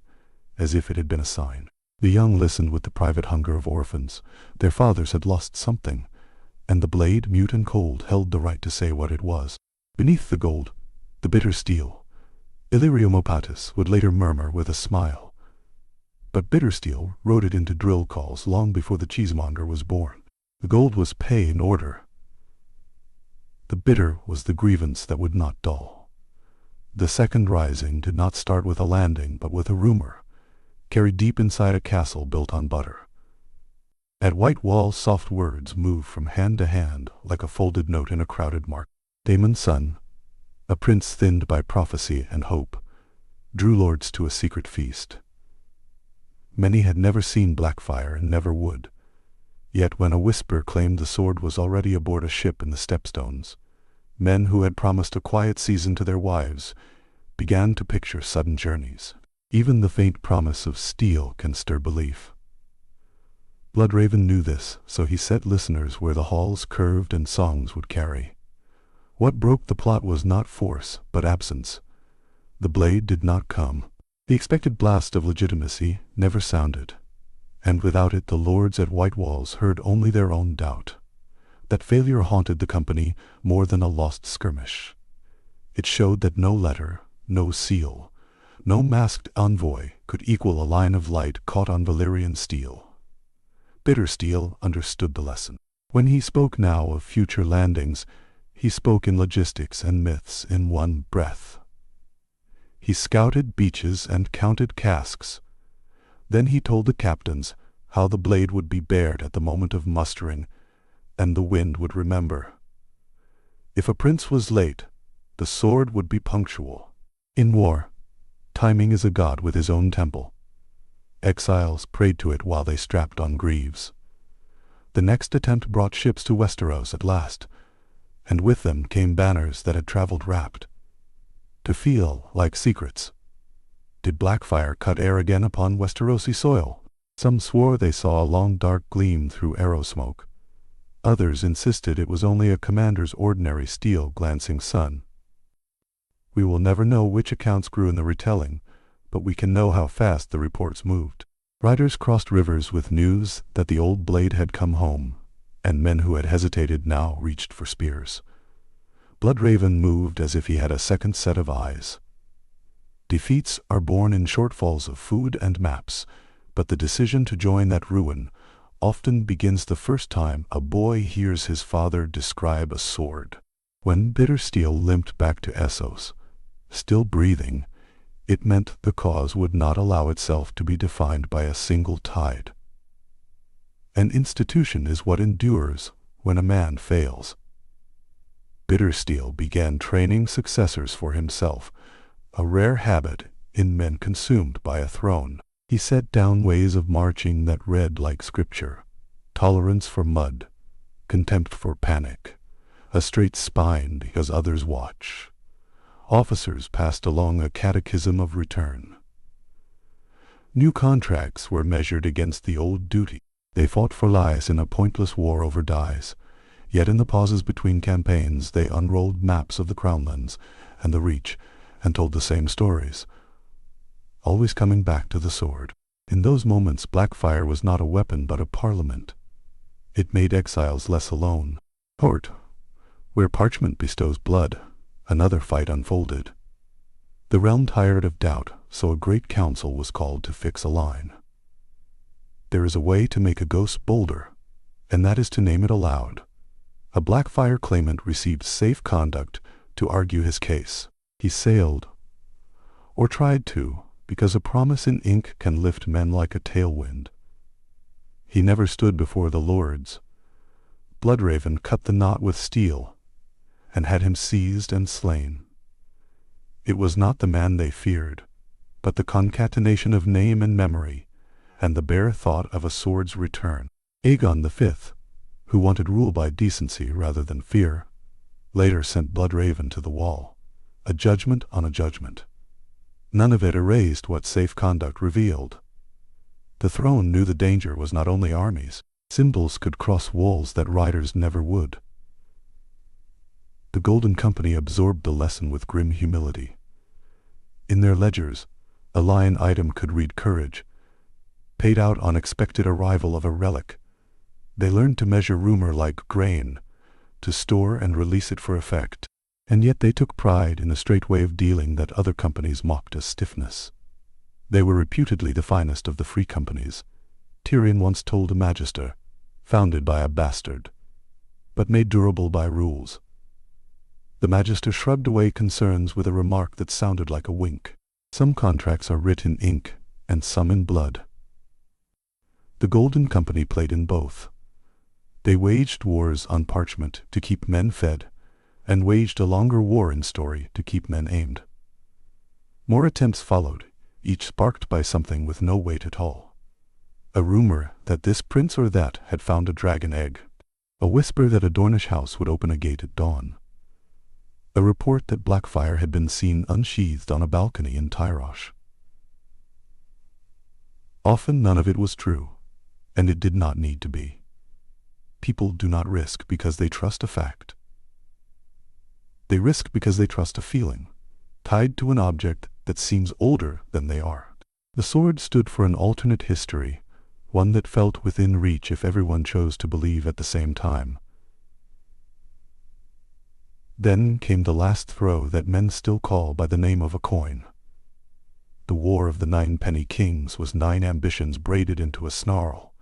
as if it had been a sign. The young listened with the private hunger of orphans. Their fathers had lost something, and the blade, mute and cold, held the right to say what it was. Beneath the gold, the bitter steel, Illyrio Mopatis would later murmur with a smile. But Bittersteel wrote it into drill calls long before the cheesemonger was born. The gold was pay and order. The bitter was the grievance that would not dull. The second rising did not start with a landing, but with a rumor, carried deep inside a castle built on butter. At White Wall, soft words moved from hand to hand like a folded note in a crowded market. Daemon's son, a prince thinned by prophecy and hope, drew lords to a secret feast. Many had never seen Blackfyre and never would. Yet when a whisper claimed the sword was already aboard a ship in the Stepstones, men who had promised a quiet season to their wives began to picture sudden journeys. Even the faint promise of steel can stir belief. Bloodraven knew this, so he set listeners where the halls curved and songs would carry. What broke the plot was not force, but absence. The blade did not come. The expected blast of legitimacy never sounded, and without it the lords at White Walls heard only their own doubt. That failure haunted the company more than a lost skirmish. It showed that no letter, no seal, no masked envoy could equal a line of light caught on Valyrian steel. Bittersteel understood the lesson. When he spoke now of future landings, he spoke in logistics and myths in one breath. He scouted beaches and counted casks. Then he told the captains how the blade would be bared at the moment of mustering, and the wind would remember. If a prince was late, the sword would be punctual. In war, timing is a god with his own temple. Exiles prayed to it while they strapped on greaves. The next attempt brought ships to Westeros at last, and with them came banners that had traveled wrapped, to feel like secrets. Did Blackfyre cut air again upon Westerosi soil? Some swore they saw a long dark gleam through arrow smoke. Others insisted it was only a commander's ordinary steel glancing sun. We will never know which accounts grew in the retelling, but we can know how fast the reports moved. Riders crossed rivers with news that the old blade had come home, and men who had hesitated now reached for spears. Bloodraven moved as if he had a second set of eyes. Defeats are born in shortfalls of food and maps, but the decision to join that ruin often begins the first time a boy hears his father describe a sword. When Bittersteel limped back to Essos, still breathing, It meant the cause would not allow itself to be defined by a single tide. An institution is what endures when a man fails. Bittersteel began training successors for himself, a rare habit in men consumed by a throne. He set down ways of marching that read like scripture: tolerance for mud, contempt for panic, a straight spine because others watch. Officers passed along a catechism of return. New contracts were measured against the old duty. They fought for lies in a pointless war over dies, yet in the pauses between campaigns they unrolled maps of the crownlands and the Reach and told the same stories, always coming back to the sword. In those moments Blackfyre was not a weapon but a parliament. It made exiles less alone. Court, where parchment bestows blood, another fight unfolded. The realm tired of doubt, so a great council was called to fix a line. There is a way to make a ghost bolder, and that is to name it aloud. A Blackfyre claimant received safe conduct to argue his case. He sailed, or tried to, because a promise in ink can lift men like a tailwind. He never stood before the lords. Bloodraven cut the knot with steel, and had him seized and slain. It was not the man they feared, but the concatenation of name and memory, and the bare thought of a sword's return. Aegon the Fifth, who wanted rule by decency rather than fear, later sent Bloodraven to the wall, a judgment on a judgment. None of it erased what safe conduct revealed. The throne knew the danger was not only armies. Symbols could cross walls that riders never would. The Golden Company absorbed the lesson with grim humility. In their ledgers, a line item could read courage, paid out on expected arrival of a relic. They learned to measure rumor like grain, to store and release it for effect. And yet they took pride in a straight way of dealing that other companies mocked as stiffness. They were reputedly the finest of the free companies, Tyrion once told a magister, founded by a bastard, but made durable by rules. The magister shrugged away concerns with a remark that sounded like a wink. Some contracts are writ in ink, and some in blood. The Golden Company played in both. They waged wars on parchment to keep men fed, and waged a longer war in story to keep men aimed. More attempts followed, each sparked by something with no weight at all. A rumor that this prince or that had found a dragon egg. A whisper that a Dornish house would open a gate at dawn. A report that Blackfyre had been seen unsheathed on a balcony in Tyrosh. Often none of it was true, and it did not need to be. People do not risk because they trust a fact. They risk because they trust a feeling, tied to an object that seems older than they are. The sword stood for an alternate history, one that felt within reach if everyone chose to believe at the same time. Then came the last throw that men still call by the name of a coin. The War of the 9-penny Kings was 9 ambitions braided into a snarl,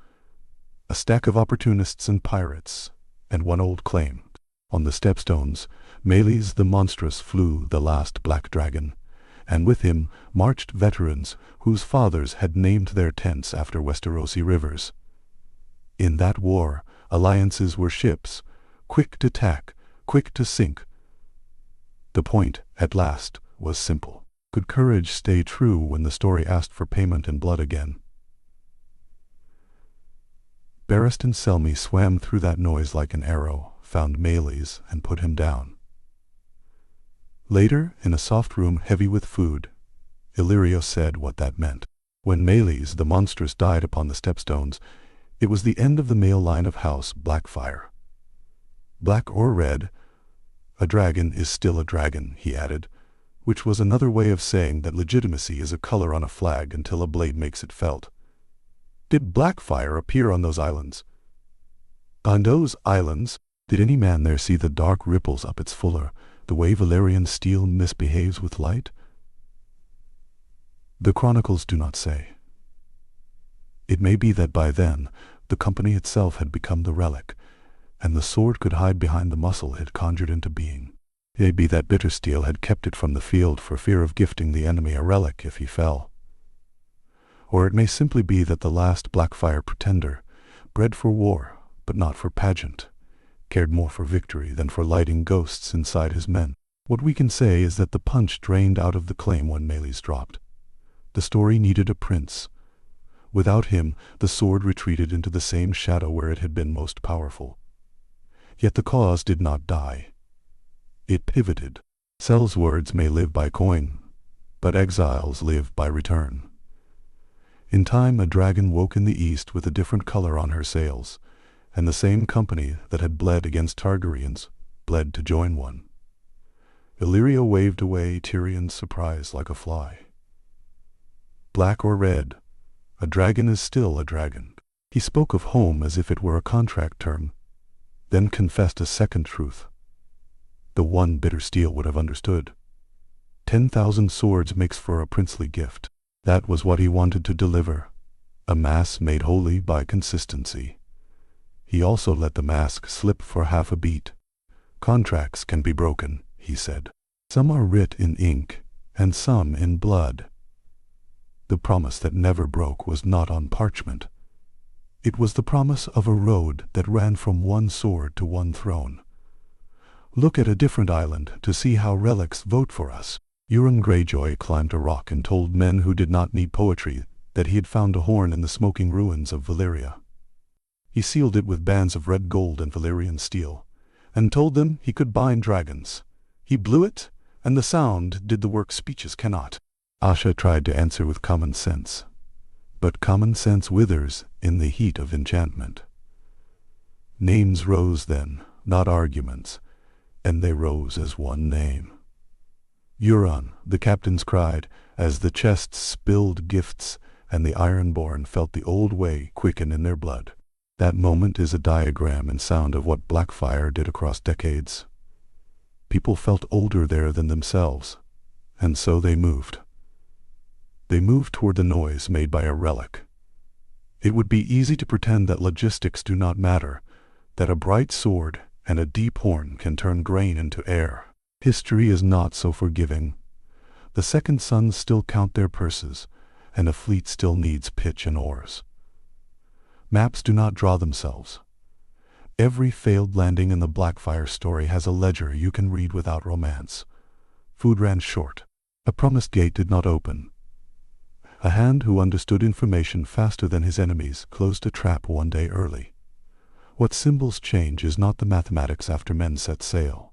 a stack of opportunists and pirates, and one old claim. On the stepstones, Meleys the monstrous flew the last black dragon, and with him marched veterans whose fathers had named their tents after Westerosi rivers. In that war, alliances were ships, quick to tack, quick to sink. The point, at last, was simple. Could courage stay true when the story asked for payment in blood again? Barristan Selmy swam through that noise like an arrow, found Meleys, and put him down. Later, in a soft room heavy with food, Illyrio said what that meant. When Meleys the monstrous died upon the stepstones, it was the end of the male line of House Blackfyre. Black or red, a dragon is still a dragon, he added, which was another way of saying that legitimacy is a color on a flag until a blade makes it felt. Did Blackfyre appear on those islands? On those islands, did any man there see the dark ripples up its fuller, the way Valyrian steel misbehaves with light? The chronicles do not say. It may be that by then, the company itself had become the relic, and the sword could hide behind the muscle it conjured into being. Yea, be that Bittersteel had kept it from the field for fear of gifting the enemy a relic if he fell. Or it may simply be that the last Blackfyre pretender, bred for war, but not for pageant, cared more for victory than for lighting ghosts inside his men. What we can say is that the punch drained out of the claim when Meleys dropped. The story needed a prince. Without him, the sword retreated into the same shadow where it had been most powerful. Yet the cause did not die. It pivoted. Sel's words may live by coin, but exiles live by return. In time, a dragon woke in the east with a different color on her sails, and the same company that had bled against Targaryens bled to join one. Illyria waved away Tyrion's surprise like a fly. Black or red, a dragon is still a dragon. He spoke of home as if it were a contract term, then confessed a second truth, the one Bittersteel would have understood. 10,000 swords makes for a princely gift. That was what he wanted to deliver, a mass made holy by consistency. He also let the mask slip for half a beat. Contracts can be broken, he said. Some are writ in ink, and some in blood. The promise that never broke was not on parchment. It was the promise of a road that ran from one sword to one throne. Look at a different island to see how relics vote for us. Euron Greyjoy climbed a rock and told men who did not need poetry that he had found a horn in the smoking ruins of Valyria. He sealed it with bands of red gold and Valyrian steel, and told them he could bind dragons. He blew it, and the sound did the work speeches cannot. Asha tried to answer with common sense, but common sense withers in the heat of enchantment. Names rose then, not arguments, and they rose as one name. Euron, the captains cried, as the chests spilled gifts, and the Ironborn felt the old way quicken in their blood. That moment is a diagram and sound of what Blackfyre did across decades. People felt older there than themselves, and so they moved. They moved toward the noise made by a relic. It would be easy to pretend that logistics do not matter, that a bright sword and a deep horn can turn grain into air. History is not so forgiving. The second sons still count their purses, and a fleet still needs pitch and oars. Maps do not draw themselves. Every failed landing in the Blackfyre story has a ledger you can read without romance. Food ran short. A promised gate did not open. A hand who understood information faster than his enemies closed a trap one day early. What symbols change is not the mathematics after men set sail.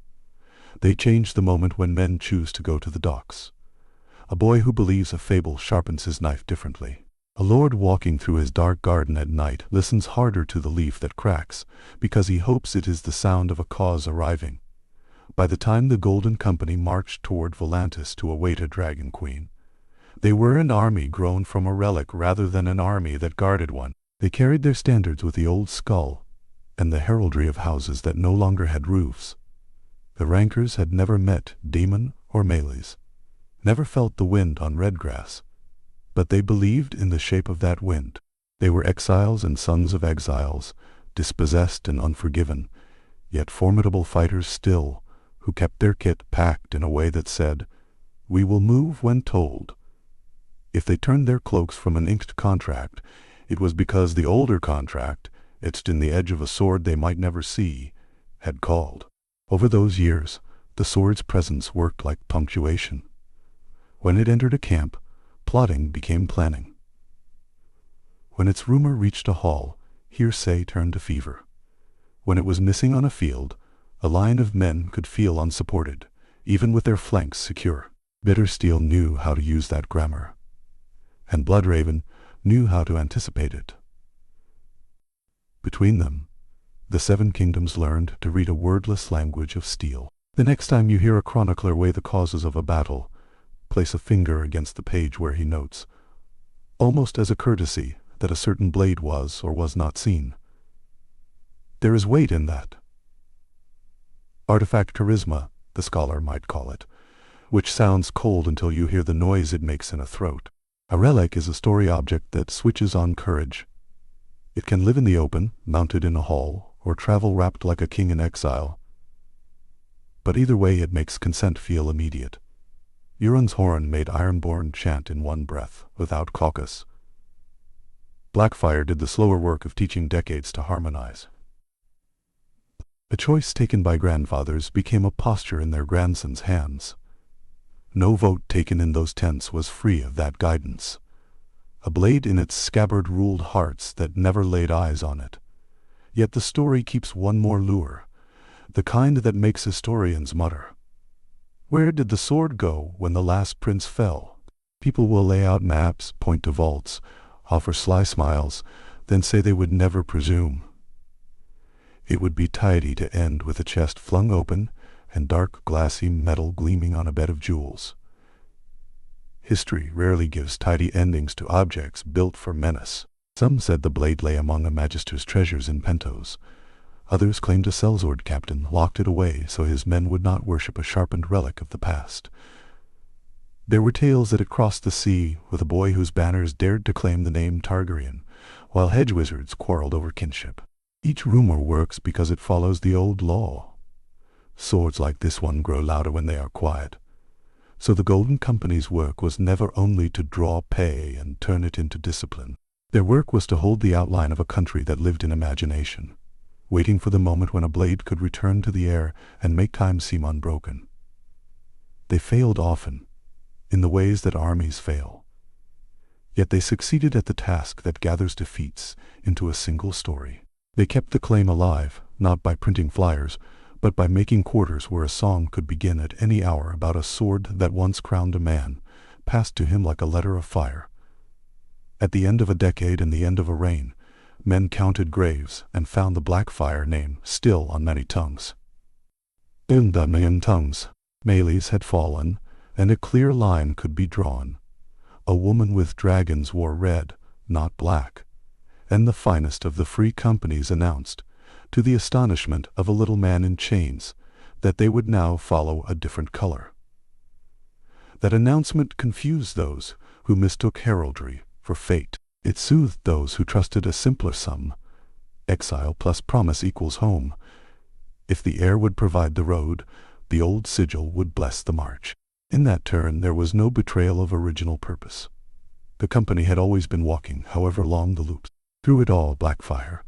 They change the moment when men choose to go to the docks. A boy who believes a fable sharpens his knife differently. A lord walking through his dark garden at night listens harder to the leaf that cracks, because he hopes it is the sound of a cause arriving. By the time the Golden Company marched toward Volantis to await a dragon queen, they were an army grown from a relic rather than an army that guarded one. They carried their standards with the old skull and the heraldry of houses that no longer had roofs. The rankers had never met Daemon or Meleys, never felt the wind on Redgrass, but they believed in the shape of that wind. They were exiles and sons of exiles, dispossessed and unforgiven, yet formidable fighters still, who kept their kit packed in a way that said, "We will move when told." If they turned their cloaks from an inked contract, it was because the older contract, etched in the edge of a sword they might never see, had called. Over those years, the sword's presence worked like punctuation. When it entered a camp, plotting became planning. When its rumor reached a hall, hearsay turned to fever. When it was missing on a field, a line of men could feel unsupported, even with their flanks secure. Bittersteel knew how to use that grammar, and Bloodraven knew how to anticipate it. Between them, the Seven Kingdoms learned to read a wordless language of steel. The next time you hear a chronicler weigh the causes of a battle, place a finger against the page where he notes, almost as a courtesy, that a certain blade was or was not seen. There is weight in that. Artifact charisma, the scholar might call it, which sounds cold until you hear the noise it makes in a throat. A relic is a story object that switches on courage. It can live in the open, mounted in a hall, or travel wrapped like a king in exile. but either way it makes consent feel immediate. Euron's horn made Ironborn chant in one breath, without caucus. Blackfyre did the slower work of teaching decades to harmonize. A choice taken by grandfathers became a posture in their grandsons' hands. No vote taken in those tents was free of that guidance. A blade in its scabbard ruled hearts that never laid eyes on it. Yet the story keeps one more lure, the kind that makes historians mutter. Where did the sword go when the last prince fell? People will lay out maps, point to vaults, offer sly smiles, then say they would never presume. It would be tidy to end with a chest flung open and dark glassy metal gleaming on a bed of jewels. History rarely gives tidy endings to objects built for menace. Some said the blade lay among a magister's treasures in Pentos. Others claimed a sellsword captain locked it away so his men would not worship a sharpened relic of the past. There were tales that it crossed the sea with a boy whose banners dared to claim the name Targaryen, while hedge wizards quarreled over kinship. Each rumor works because it follows the old law. Swords like this one grow louder when they are quiet. So the Golden Company's work was never only to draw pay and turn it into discipline. Their work was to hold the outline of a country that lived in imagination, waiting for the moment when a blade could return to the air and make time seem unbroken. They failed often, in the ways that armies fail. Yet they succeeded at the task that gathers defeats into a single story. They kept the claim alive, not by printing flyers, but by making quarters where a song could begin at any hour about a sword that once crowned a man, passed to him like a letter of fire. At the end of a decade and the end of a reign, men counted graves and found the Blackfyre name still on many tongues. In the million tongues, Meleys had fallen, and a clear line could be drawn. A woman with dragons wore red, not black, and the finest of the free companies announced, to the astonishment of a little man in chains, that they would now follow a different color. That announcement confused those who mistook heraldry for fate. It soothed those who trusted a simpler sum. Exile plus promise equals home. If the air would provide the road, the old sigil would bless the march. In that turn there was no betrayal of original purpose. The company had always been walking, however long the loops. Through it all, Blackfyre,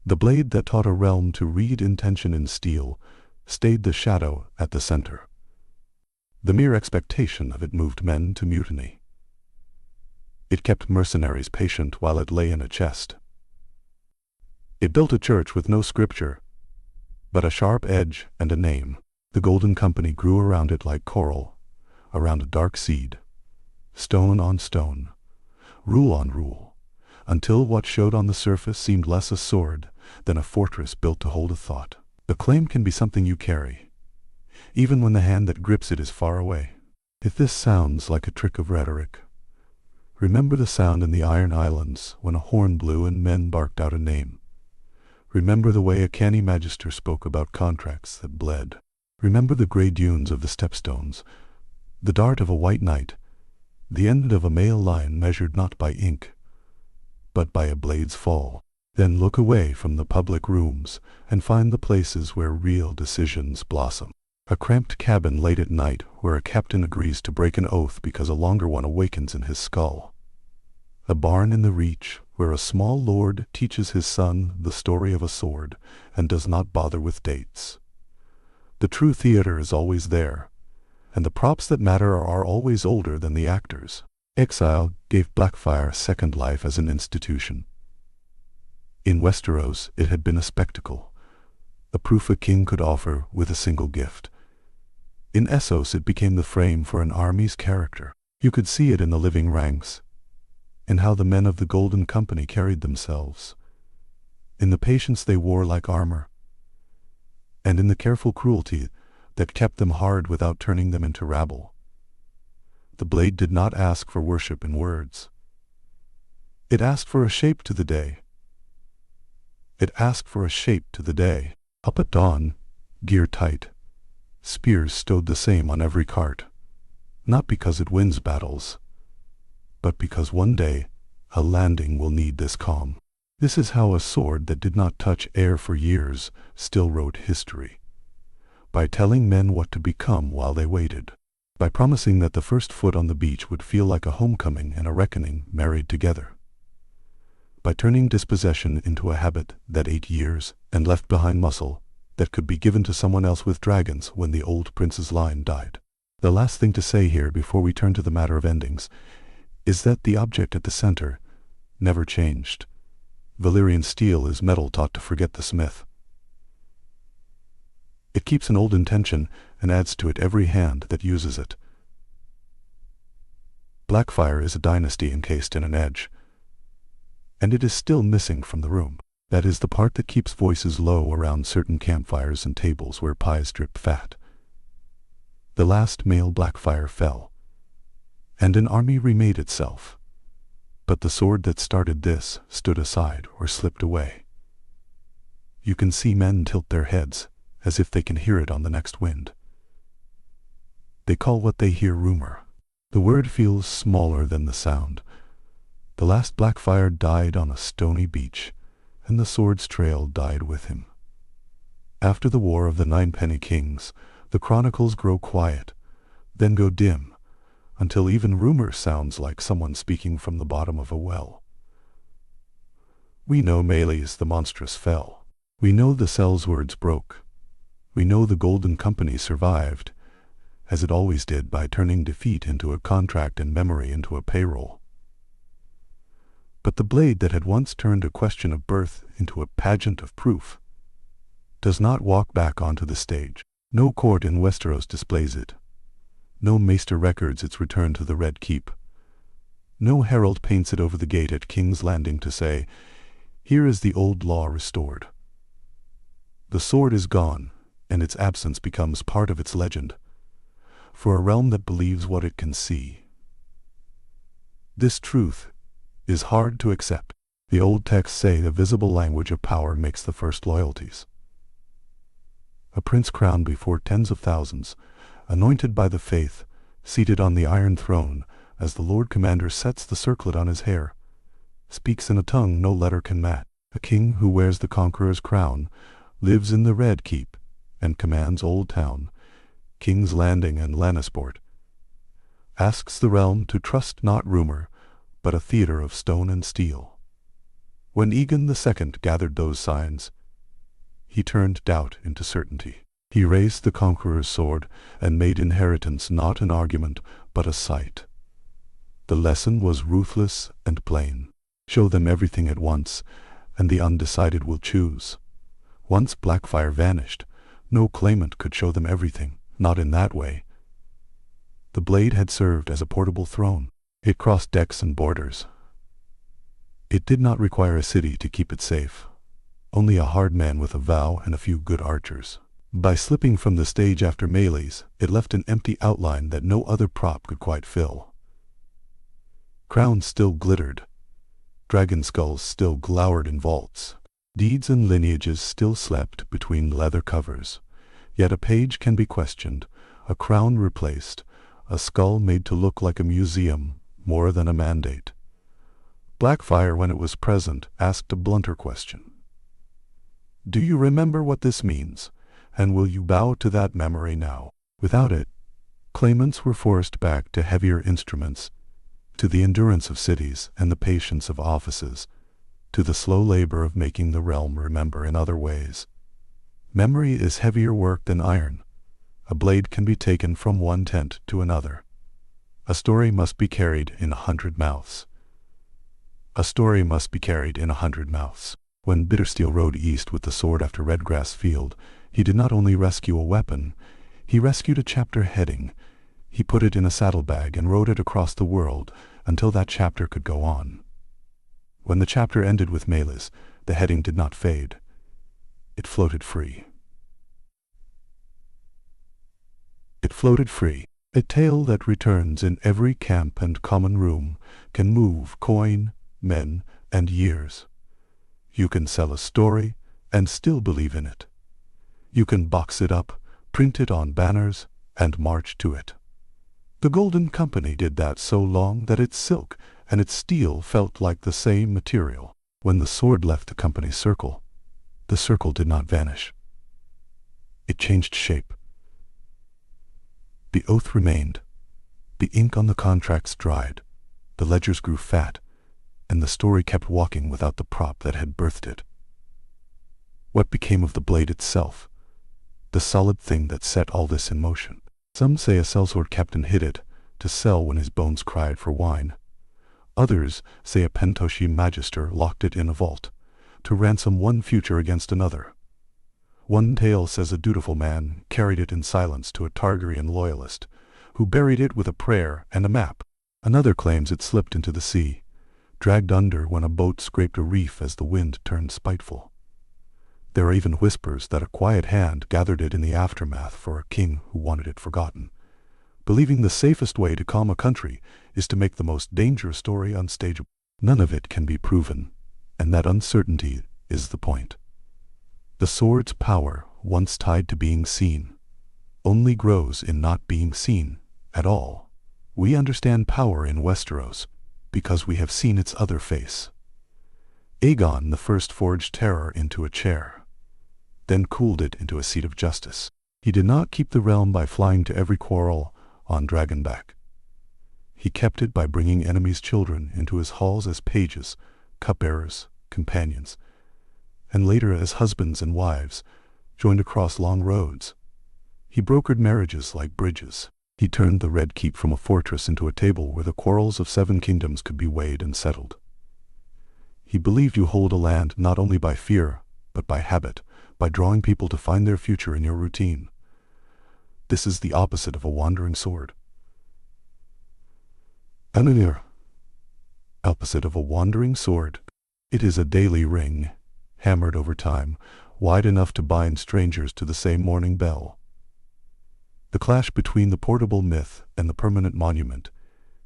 the blade that taught a realm to read intention in steel, stayed the shadow at the center. The mere expectation of it moved men to mutiny. It kept mercenaries patient while it lay in a chest. It built a church with no scripture, but a sharp edge and a name. The Golden Company grew around it like coral, around a dark seed, stone on stone, rule on rule, until what showed on the surface seemed less a sword than a fortress built to hold a thought. The claim can be something you carry, even when the hand that grips it is far away. If this sounds like a trick of rhetoric, remember the sound in the Iron Islands when a horn blew and men barked out a name. Remember the way a canny magister spoke about contracts that bled. Remember the grey dunes of the stepstones, the dart of a white knight, the end of a male line measured not by ink, but by a blade's fall. Then look away from the public rooms and find the places where real decisions blossom. A cramped cabin late at night where a captain agrees to break an oath because a longer one awakens in his skull. A barn in the Reach where a small lord teaches his son the story of a sword and does not bother with dates. The true theater is always there, and the props that matter are always older than the actors. Exile gave Blackfyre a second life as an institution. In Westeros it had been a spectacle, a proof a king could offer with a single gift. In Essos it became the frame for an army's character. You could see it in the living ranks, in how the men of the Golden Company carried themselves, in the patience they wore like armor, and in the careful cruelty that kept them hard without turning them into rabble. The blade did not ask for worship in words. It asked for a shape to the day. It asked for a shape to the day. Up at dawn, gear tight, spears stowed the same on every cart, not because it wins battles, but because one day a landing will need this calm. This is how a sword that did not touch air for years still wrote history. by telling men what to become while they waited, by promising that the first foot on the beach would feel like a homecoming and a reckoning married together, by turning dispossession into a habit that ate years and left behind muscle that could be given to someone else with dragons when the old prince's line died. The last thing to say here before we turn to the matter of endings is that the object at the center never changed. Valyrian steel is metal taught to forget the smith. It keeps an old intention and adds to it every hand that uses it. Blackfyre is a dynasty encased in an edge, and it is still missing from the room. That is the part that keeps voices low around certain campfires and tables where pies drip fat. The last male Blackfyre fell, and an army remade itself. But the sword that started this stood aside or slipped away. You can see men tilt their heads, as if they can hear it on the next wind. They call what they hear rumor. The word feels smaller than the sound. The last Blackfyre died on a stony beach, and the sword's trail died with him. After the War of the Ninepenny Kings, the chronicles grow quiet, then go dim, until even rumor sounds like someone speaking from the bottom of a well. We know Meleys the monstrous fell. We know the sellswords broke. We know the Golden Company survived, as it always did, by turning defeat into a contract and memory into a payroll. But the blade that had once turned a question of birth into a pageant of proof does not walk back onto the stage. No court in Westeros displays it. No maester records its return to the Red Keep. No herald paints it over the gate at King's Landing to say, "Here is the old law restored." The sword is gone, and its absence becomes part of its legend, for a realm that believes what it can see. This truth is hard to accept. The old texts say the visible language of power makes the first loyalties. A prince crowned before tens of thousands, anointed by the faith, seated on the Iron Throne as the Lord Commander sets the circlet on his hair, speaks in a tongue no letter can match. A king who wears the conqueror's crown, lives in the Red Keep, and commands Old Town, King's Landing and Lannisport, asks the realm to trust not rumor, but a theater of stone and steel. When Aegon the Second gathered those signs, he turned doubt into certainty. He raised the conqueror's sword and made inheritance not an argument, but a sight. The lesson was ruthless and plain. Show them everything at once, and the undecided will choose. Once Blackfyre vanished, no claimant could show them everything, not in that way. The blade had served as a portable throne. It crossed decks and borders. It did not require a city to keep it safe, only a hard man with a vow and a few good archers. By slipping from the stage after melees, it left an empty outline that no other prop could quite fill. Crowns still glittered. Dragon skulls still glowered in vaults. Deeds and lineages still slept between leather covers. Yet a page can be questioned, a crown replaced, a skull made to look like a museum more than a mandate. Blackfyre, when it was present, asked a blunter question. Do you remember what this means? And will you bow to that memory now? Without it, claimants were forced back to heavier instruments, to the endurance of cities and the patience of offices, to the slow labor of making the realm remember in other ways. Memory is heavier work than iron. A blade can be taken from one tent to another. A story must be carried in 100 mouths. A story must be carried in 100 mouths. When Bittersteel rode east with the sword after Redgrass Field, he did not only rescue a weapon, he rescued a chapter heading. He put it in a saddlebag and rode it across the world until that chapter could go on. When the chapter ended with Meleys, the heading did not fade. It floated free. It floated free. A tale that returns in every camp and common room can move coin, men, and years. You can sell a story and still believe in it. You can box it up, print it on banners, and march to it. The Golden Company did that so long that its silk and its steel felt like the same material. When the sword left the company's circle, the circle did not vanish. It changed shape. The oath remained. The ink on the contracts dried. The ledgers grew fat, and the story kept walking without the prop that had birthed it. What became of the blade itself? The solid thing that set all this in motion. Some say a sellsword captain hid it, to sell when his bones cried for wine. Others say a pentoshi magister locked it in a vault, to ransom one future against another. One tale says a dutiful man carried it in silence to a Targaryen loyalist, who buried it with a prayer and a map. Another claims it slipped into the sea, dragged under when a boat scraped a reef as the wind turned spiteful. There are even whispers that a quiet hand gathered it in the aftermath for a king who wanted it forgotten, believing the safest way to calm a country is to make the most dangerous story unstageable. None of it can be proven, and that uncertainty is the point. The sword's power, once tied to being seen, only grows in not being seen at all. We understand power in Westeros because we have seen its other face. Aegon the First forged terror into a chair, then cooled it into a seat of justice. He did not keep the realm by flying to every quarrel on dragonback. He kept it by bringing enemies' children into his halls as pages, cupbearers, companions, and later as husbands and wives, joined across long roads. He brokered marriages like bridges. He turned the Red Keep from a fortress into a table where the quarrels of 7 kingdoms could be weighed and settled. He believed you hold a land not only by fear, but by habit, by drawing people to find their future in your routine. This is the opposite of a wandering sword. Opposite of a wandering sword. It is a daily ring, hammered over time, wide enough to bind strangers to the same morning bell. The clash between the portable myth and the permanent monument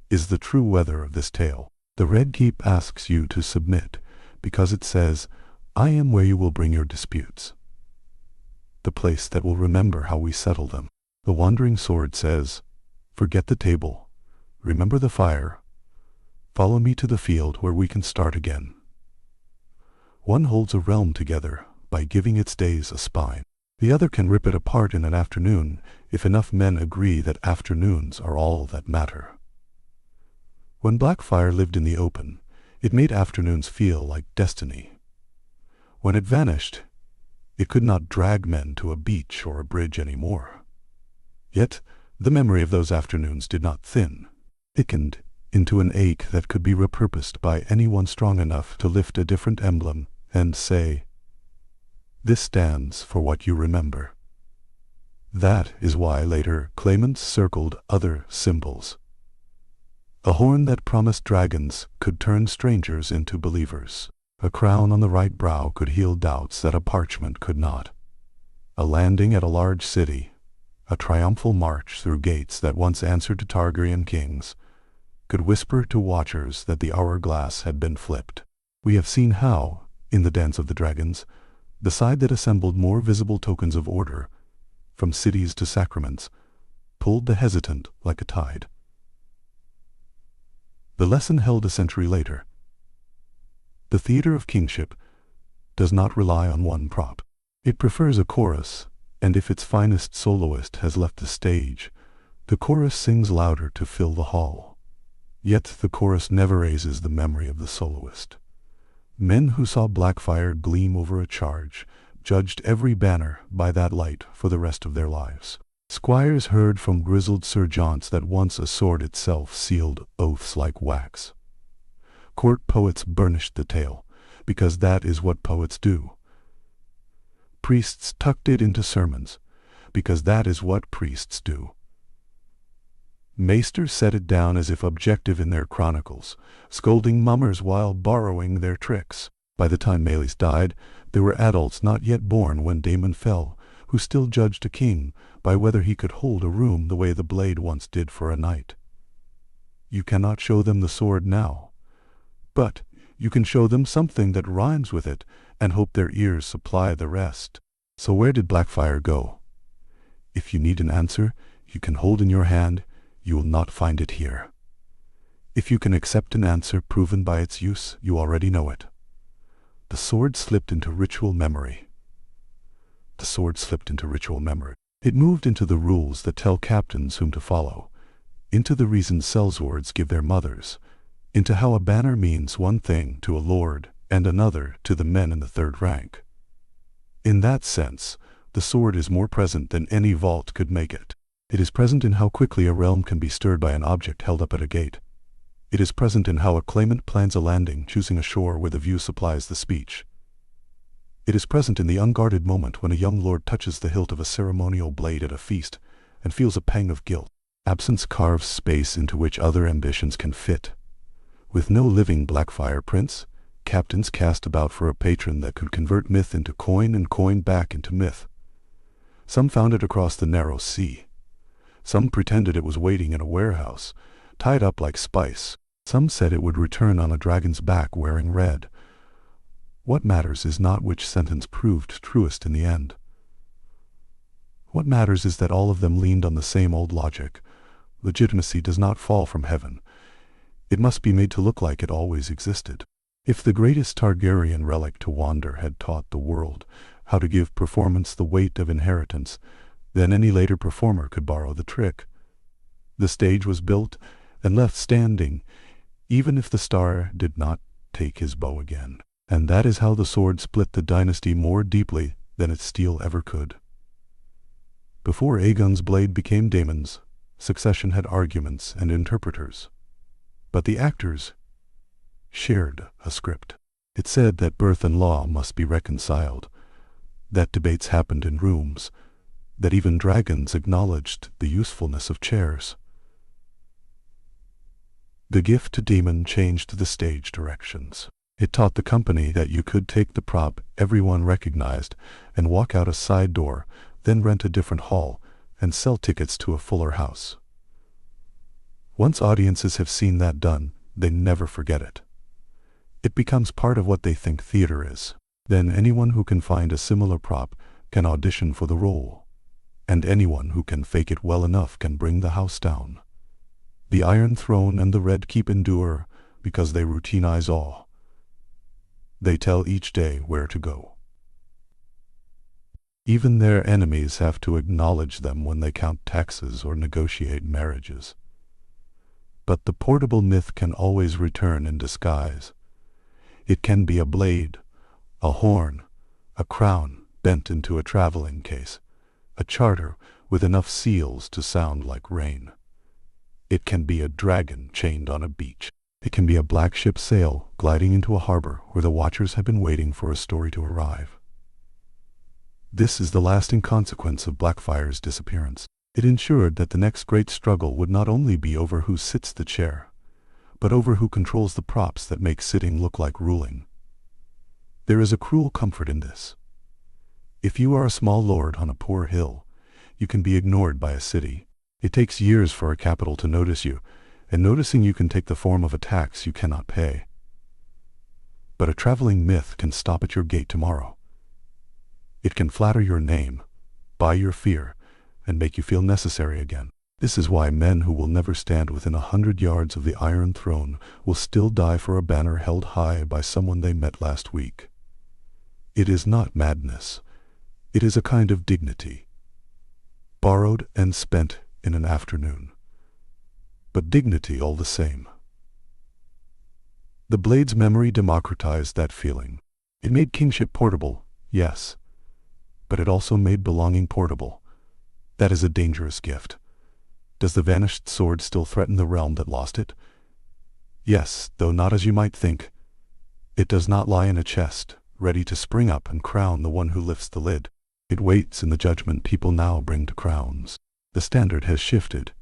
is the true weather of this tale. The Red Keep asks you to submit because it says, "I am where you will bring your disputes," the place that will remember how we settle them. The wandering sword says, "Forget the table, remember the fire, follow me to the field where we can start again." One holds a realm together by giving its days a spine. The other can rip it apart in an afternoon if enough men agree that afternoons are all that matter. When Blackfyre lived in the open, it made afternoons feel like destiny. When it vanished, it could not drag men to a beach or a bridge anymore. Yet, the memory of those afternoons did not thin. It thickened into an ache that could be repurposed by anyone strong enough to lift a different emblem and say, "This stands for what you remember." That is why later claimants circled other symbols. A horn that promised dragons could turn strangers into believers. A crown on the right brow could heal doubts that a parchment could not. A landing at a large city, a triumphal march through gates that once answered to Targaryen kings, could whisper to watchers that the hourglass had been flipped. We have seen how, in the Dance of the Dragons, the side that assembled more visible tokens of order, from cities to sacraments, pulled the hesitant like a tide. The lesson held a century later. The theater of kingship does not rely on one prop. It prefers a chorus, and if its finest soloist has left the stage, the chorus sings louder to fill the hall. Yet the chorus never raises the memory of the soloist. Men who saw Blackfyre gleam over a charge judged every banner by that light for the rest of their lives. Squires heard from grizzled sergeants that once a sword itself sealed oaths like wax. Court poets burnished the tale, because that is what poets do. Priests tucked it into sermons, because that is what priests do. Maesters set it down as if objective in their chronicles, scolding mummers while borrowing their tricks. By the time Maelys died, there were adults not yet born when Daemon fell, who still judged a king by whether he could hold a room the way the blade once did for a knight. You cannot show them the sword now, but you can show them something that rhymes with it and hope their ears supply the rest. So where did Blackfyre go? If you need an answer you can hold in your hand, you will not find it here. If you can accept an answer proven by its use, you already know it. The sword slipped into ritual memory. The sword slipped into ritual memory. It moved into the rules that tell captains whom to follow, into the reasons sellswords give their mothers, into how a banner means one thing to a lord and another to the men in the third rank. In that sense, the sword is more present than any vault could make it. It is present in how quickly a realm can be stirred by an object held up at a gate. It is present in how a claimant plans a landing, choosing a shore where the view supplies the speech. It is present in the unguarded moment when a young lord touches the hilt of a ceremonial blade at a feast and feels a pang of guilt. Absence carves space into which other ambitions can fit. With no living Blackfyre prince, captains cast about for a patron that could convert myth into coin and coin back into myth. Some found it across the narrow sea. Some pretended it was waiting in a warehouse, tied up like spice. Some said it would return on a dragon's back wearing red. What matters is not which sentence proved truest in the end. What matters is that all of them leaned on the same old logic. Legitimacy does not fall from heaven. It must be made to look like it always existed. If the greatest Targaryen relic to wander had taught the world how to give performance the weight of inheritance, then any later performer could borrow the trick. The stage was built and left standing, even if the star did not take his bow again. And that is how the sword split the dynasty more deeply than its steel ever could. Before Aegon's blade became Daemon's, succession had arguments and interpreters. But the actors shared a script. It said that birth and law must be reconciled, that debates happened in rooms, that even dragons acknowledged the usefulness of chairs. The gift to Daemon changed the stage directions. It taught the company that you could take the prop everyone recognized and walk out a side door, then rent a different hall and sell tickets to a fuller house. Once audiences have seen that done, they never forget it. It becomes part of what they think theater is. Then anyone who can find a similar prop can audition for the role. And anyone who can fake it well enough can bring the house down. The Iron Throne and the Red Keep endure because they routinize all. They tell each day where to go. Even their enemies have to acknowledge them when they count taxes or negotiate marriages. But the portable myth can always return in disguise. It can be a blade, a horn, a crown bent into a traveling case, a charter with enough seals to sound like rain. It can be a dragon chained on a beach. It can be a black ship sail gliding into a harbor where the watchers have been waiting for a story to arrive. This is the lasting consequence of Blackfyre's disappearance. It ensured that the next great struggle would not only be over who sits the chair, but over who controls the props that make sitting look like ruling. There is a cruel comfort in this. If you are a small lord on a poor hill, you can be ignored by a city. It takes years for a capital to notice you, and noticing you can take the form of a tax you cannot pay. But a traveling myth can stop at your gate tomorrow. It can flatter your name, buy your fear, and make you feel necessary again. This is why men who will never stand within 100 yards of the Iron Throne will still die for a banner held high by someone they met last week. It is not madness. It is a kind of dignity, borrowed and spent in an afternoon, but dignity all the same. The blade's memory democratized that feeling. It made kingship portable, yes, but it also made belonging portable. That is a dangerous gift. Does the vanished sword still threaten the realm that lost it? Yes, though not as you might think. It does not lie in a chest, ready to spring up and crown the one who lifts the lid. It waits in the judgment people now bring to crowns. The standard has shifted.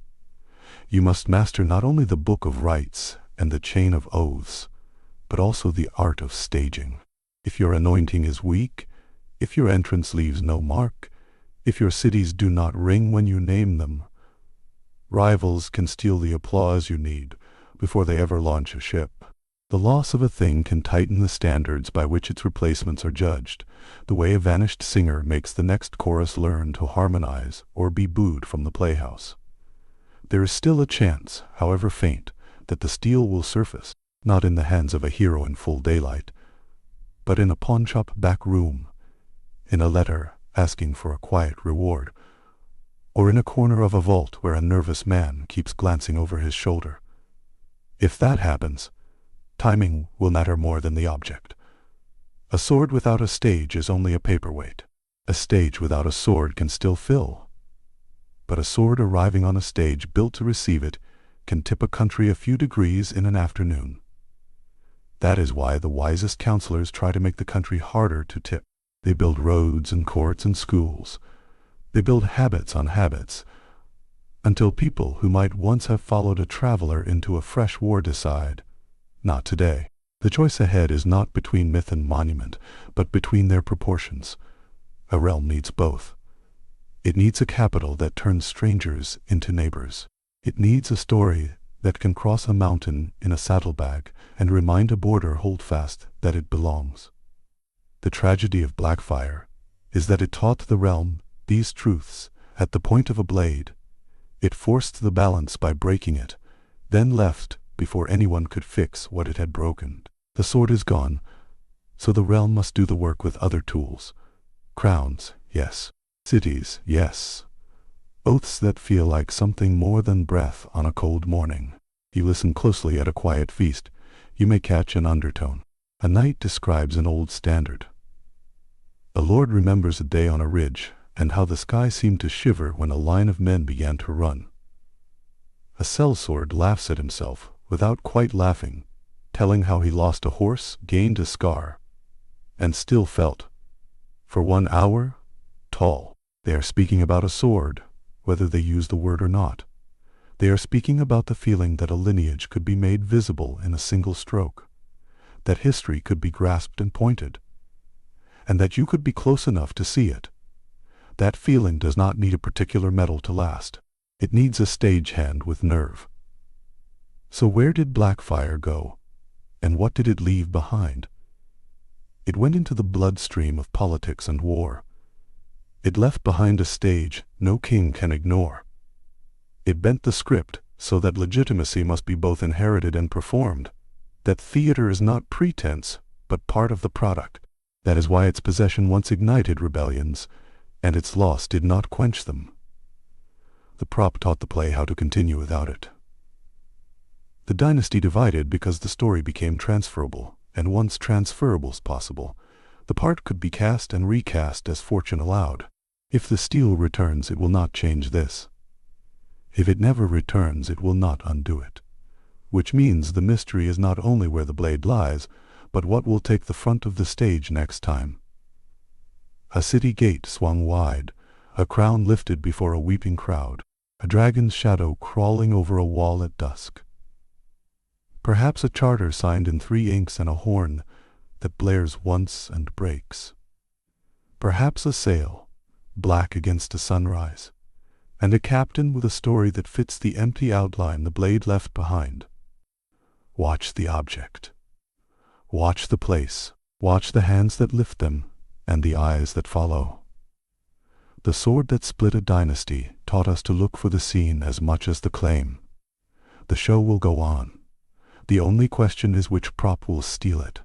You must master not only the book of rights and the chain of oaths, but also the art of staging. If your anointing is weak, if your entrance leaves no mark, if your cities do not ring when you name them, rivals can steal the applause you need before they ever launch a ship. The loss of a thing can tighten the standards by which its replacements are judged, the way a vanished singer makes the next chorus learn to harmonize or be booed from the playhouse. There is still a chance, however faint, that the steel will surface, not in the hands of a hero in full daylight, but in a pawnshop back room, in a letter asking for a quiet reward, or in a corner of a vault where a nervous man keeps glancing over his shoulder. If that happens, timing will matter more than the object. A sword without a stage is only a paperweight. A stage without a sword can still fill. But a sword arriving on a stage built to receive it can tip a country a few degrees in an afternoon. That is why the wisest counselors try to make the country harder to tip. They build roads and courts and schools. They build habits on habits, until people who might once have followed a traveler into a fresh war decide, not today. The choice ahead is not between myth and monument, but between their proportions. A realm needs both. It needs a capital that turns strangers into neighbors. It needs a story that can cross a mountain in a saddlebag and remind a border holdfast that it belongs. The tragedy of Blackfyre is that it taught the realm these truths at the point of a blade. It forced the balance by breaking it, then left before anyone could fix what it had broken. The sword is gone, so the realm must do the work with other tools. Crowns, yes. Cities, yes. Oaths that feel like something more than breath on a cold morning. You listen closely at a quiet feast, you may catch an undertone. A knight describes an old standard. A lord remembers a day on a ridge, and how the sky seemed to shiver when a line of men began to run. A sellsword laughs at himself, without quite laughing, telling how he lost a horse, gained a scar, and still felt, for 1 hour, tall. They are speaking about a sword, whether they use the word or not. They are speaking about the feeling that a lineage could be made visible in a single stroke, that history could be grasped and pointed, and that you could be close enough to see it. That feeling does not need a particular metal to last. It needs a stagehand with nerve. So where did Blackfyre go, and what did it leave behind? It went into the bloodstream of politics and war. It left behind a stage no king can ignore. It bent the script so that legitimacy must be both inherited and performed, that theater is not pretense, but part of the product. That is why its possession once ignited rebellions, and its loss did not quench them. The prop taught the play how to continue without it. The dynasty divided because the story became transferable, and once transferables possible, the part could be cast and recast as fortune allowed. If the steel returns, it will not change this. If it never returns, it will not undo it. Which means the mystery is not only where the blade lies, but what will take the front of the stage next time. A city gate swung wide, a crown lifted before a weeping crowd, a dragon's shadow crawling over a wall at dusk. Perhaps a charter signed in 3 inks and a horn that blares once and breaks. Perhaps a sail, black against a sunrise, and a captain with a story that fits the empty outline the blade left behind. Watch the object. Watch the place. Watch the hands that lift them, and the eyes that follow. The sword that split a dynasty taught us to look for the scene as much as the claim. The show will go on. The only question is which prop will steal it.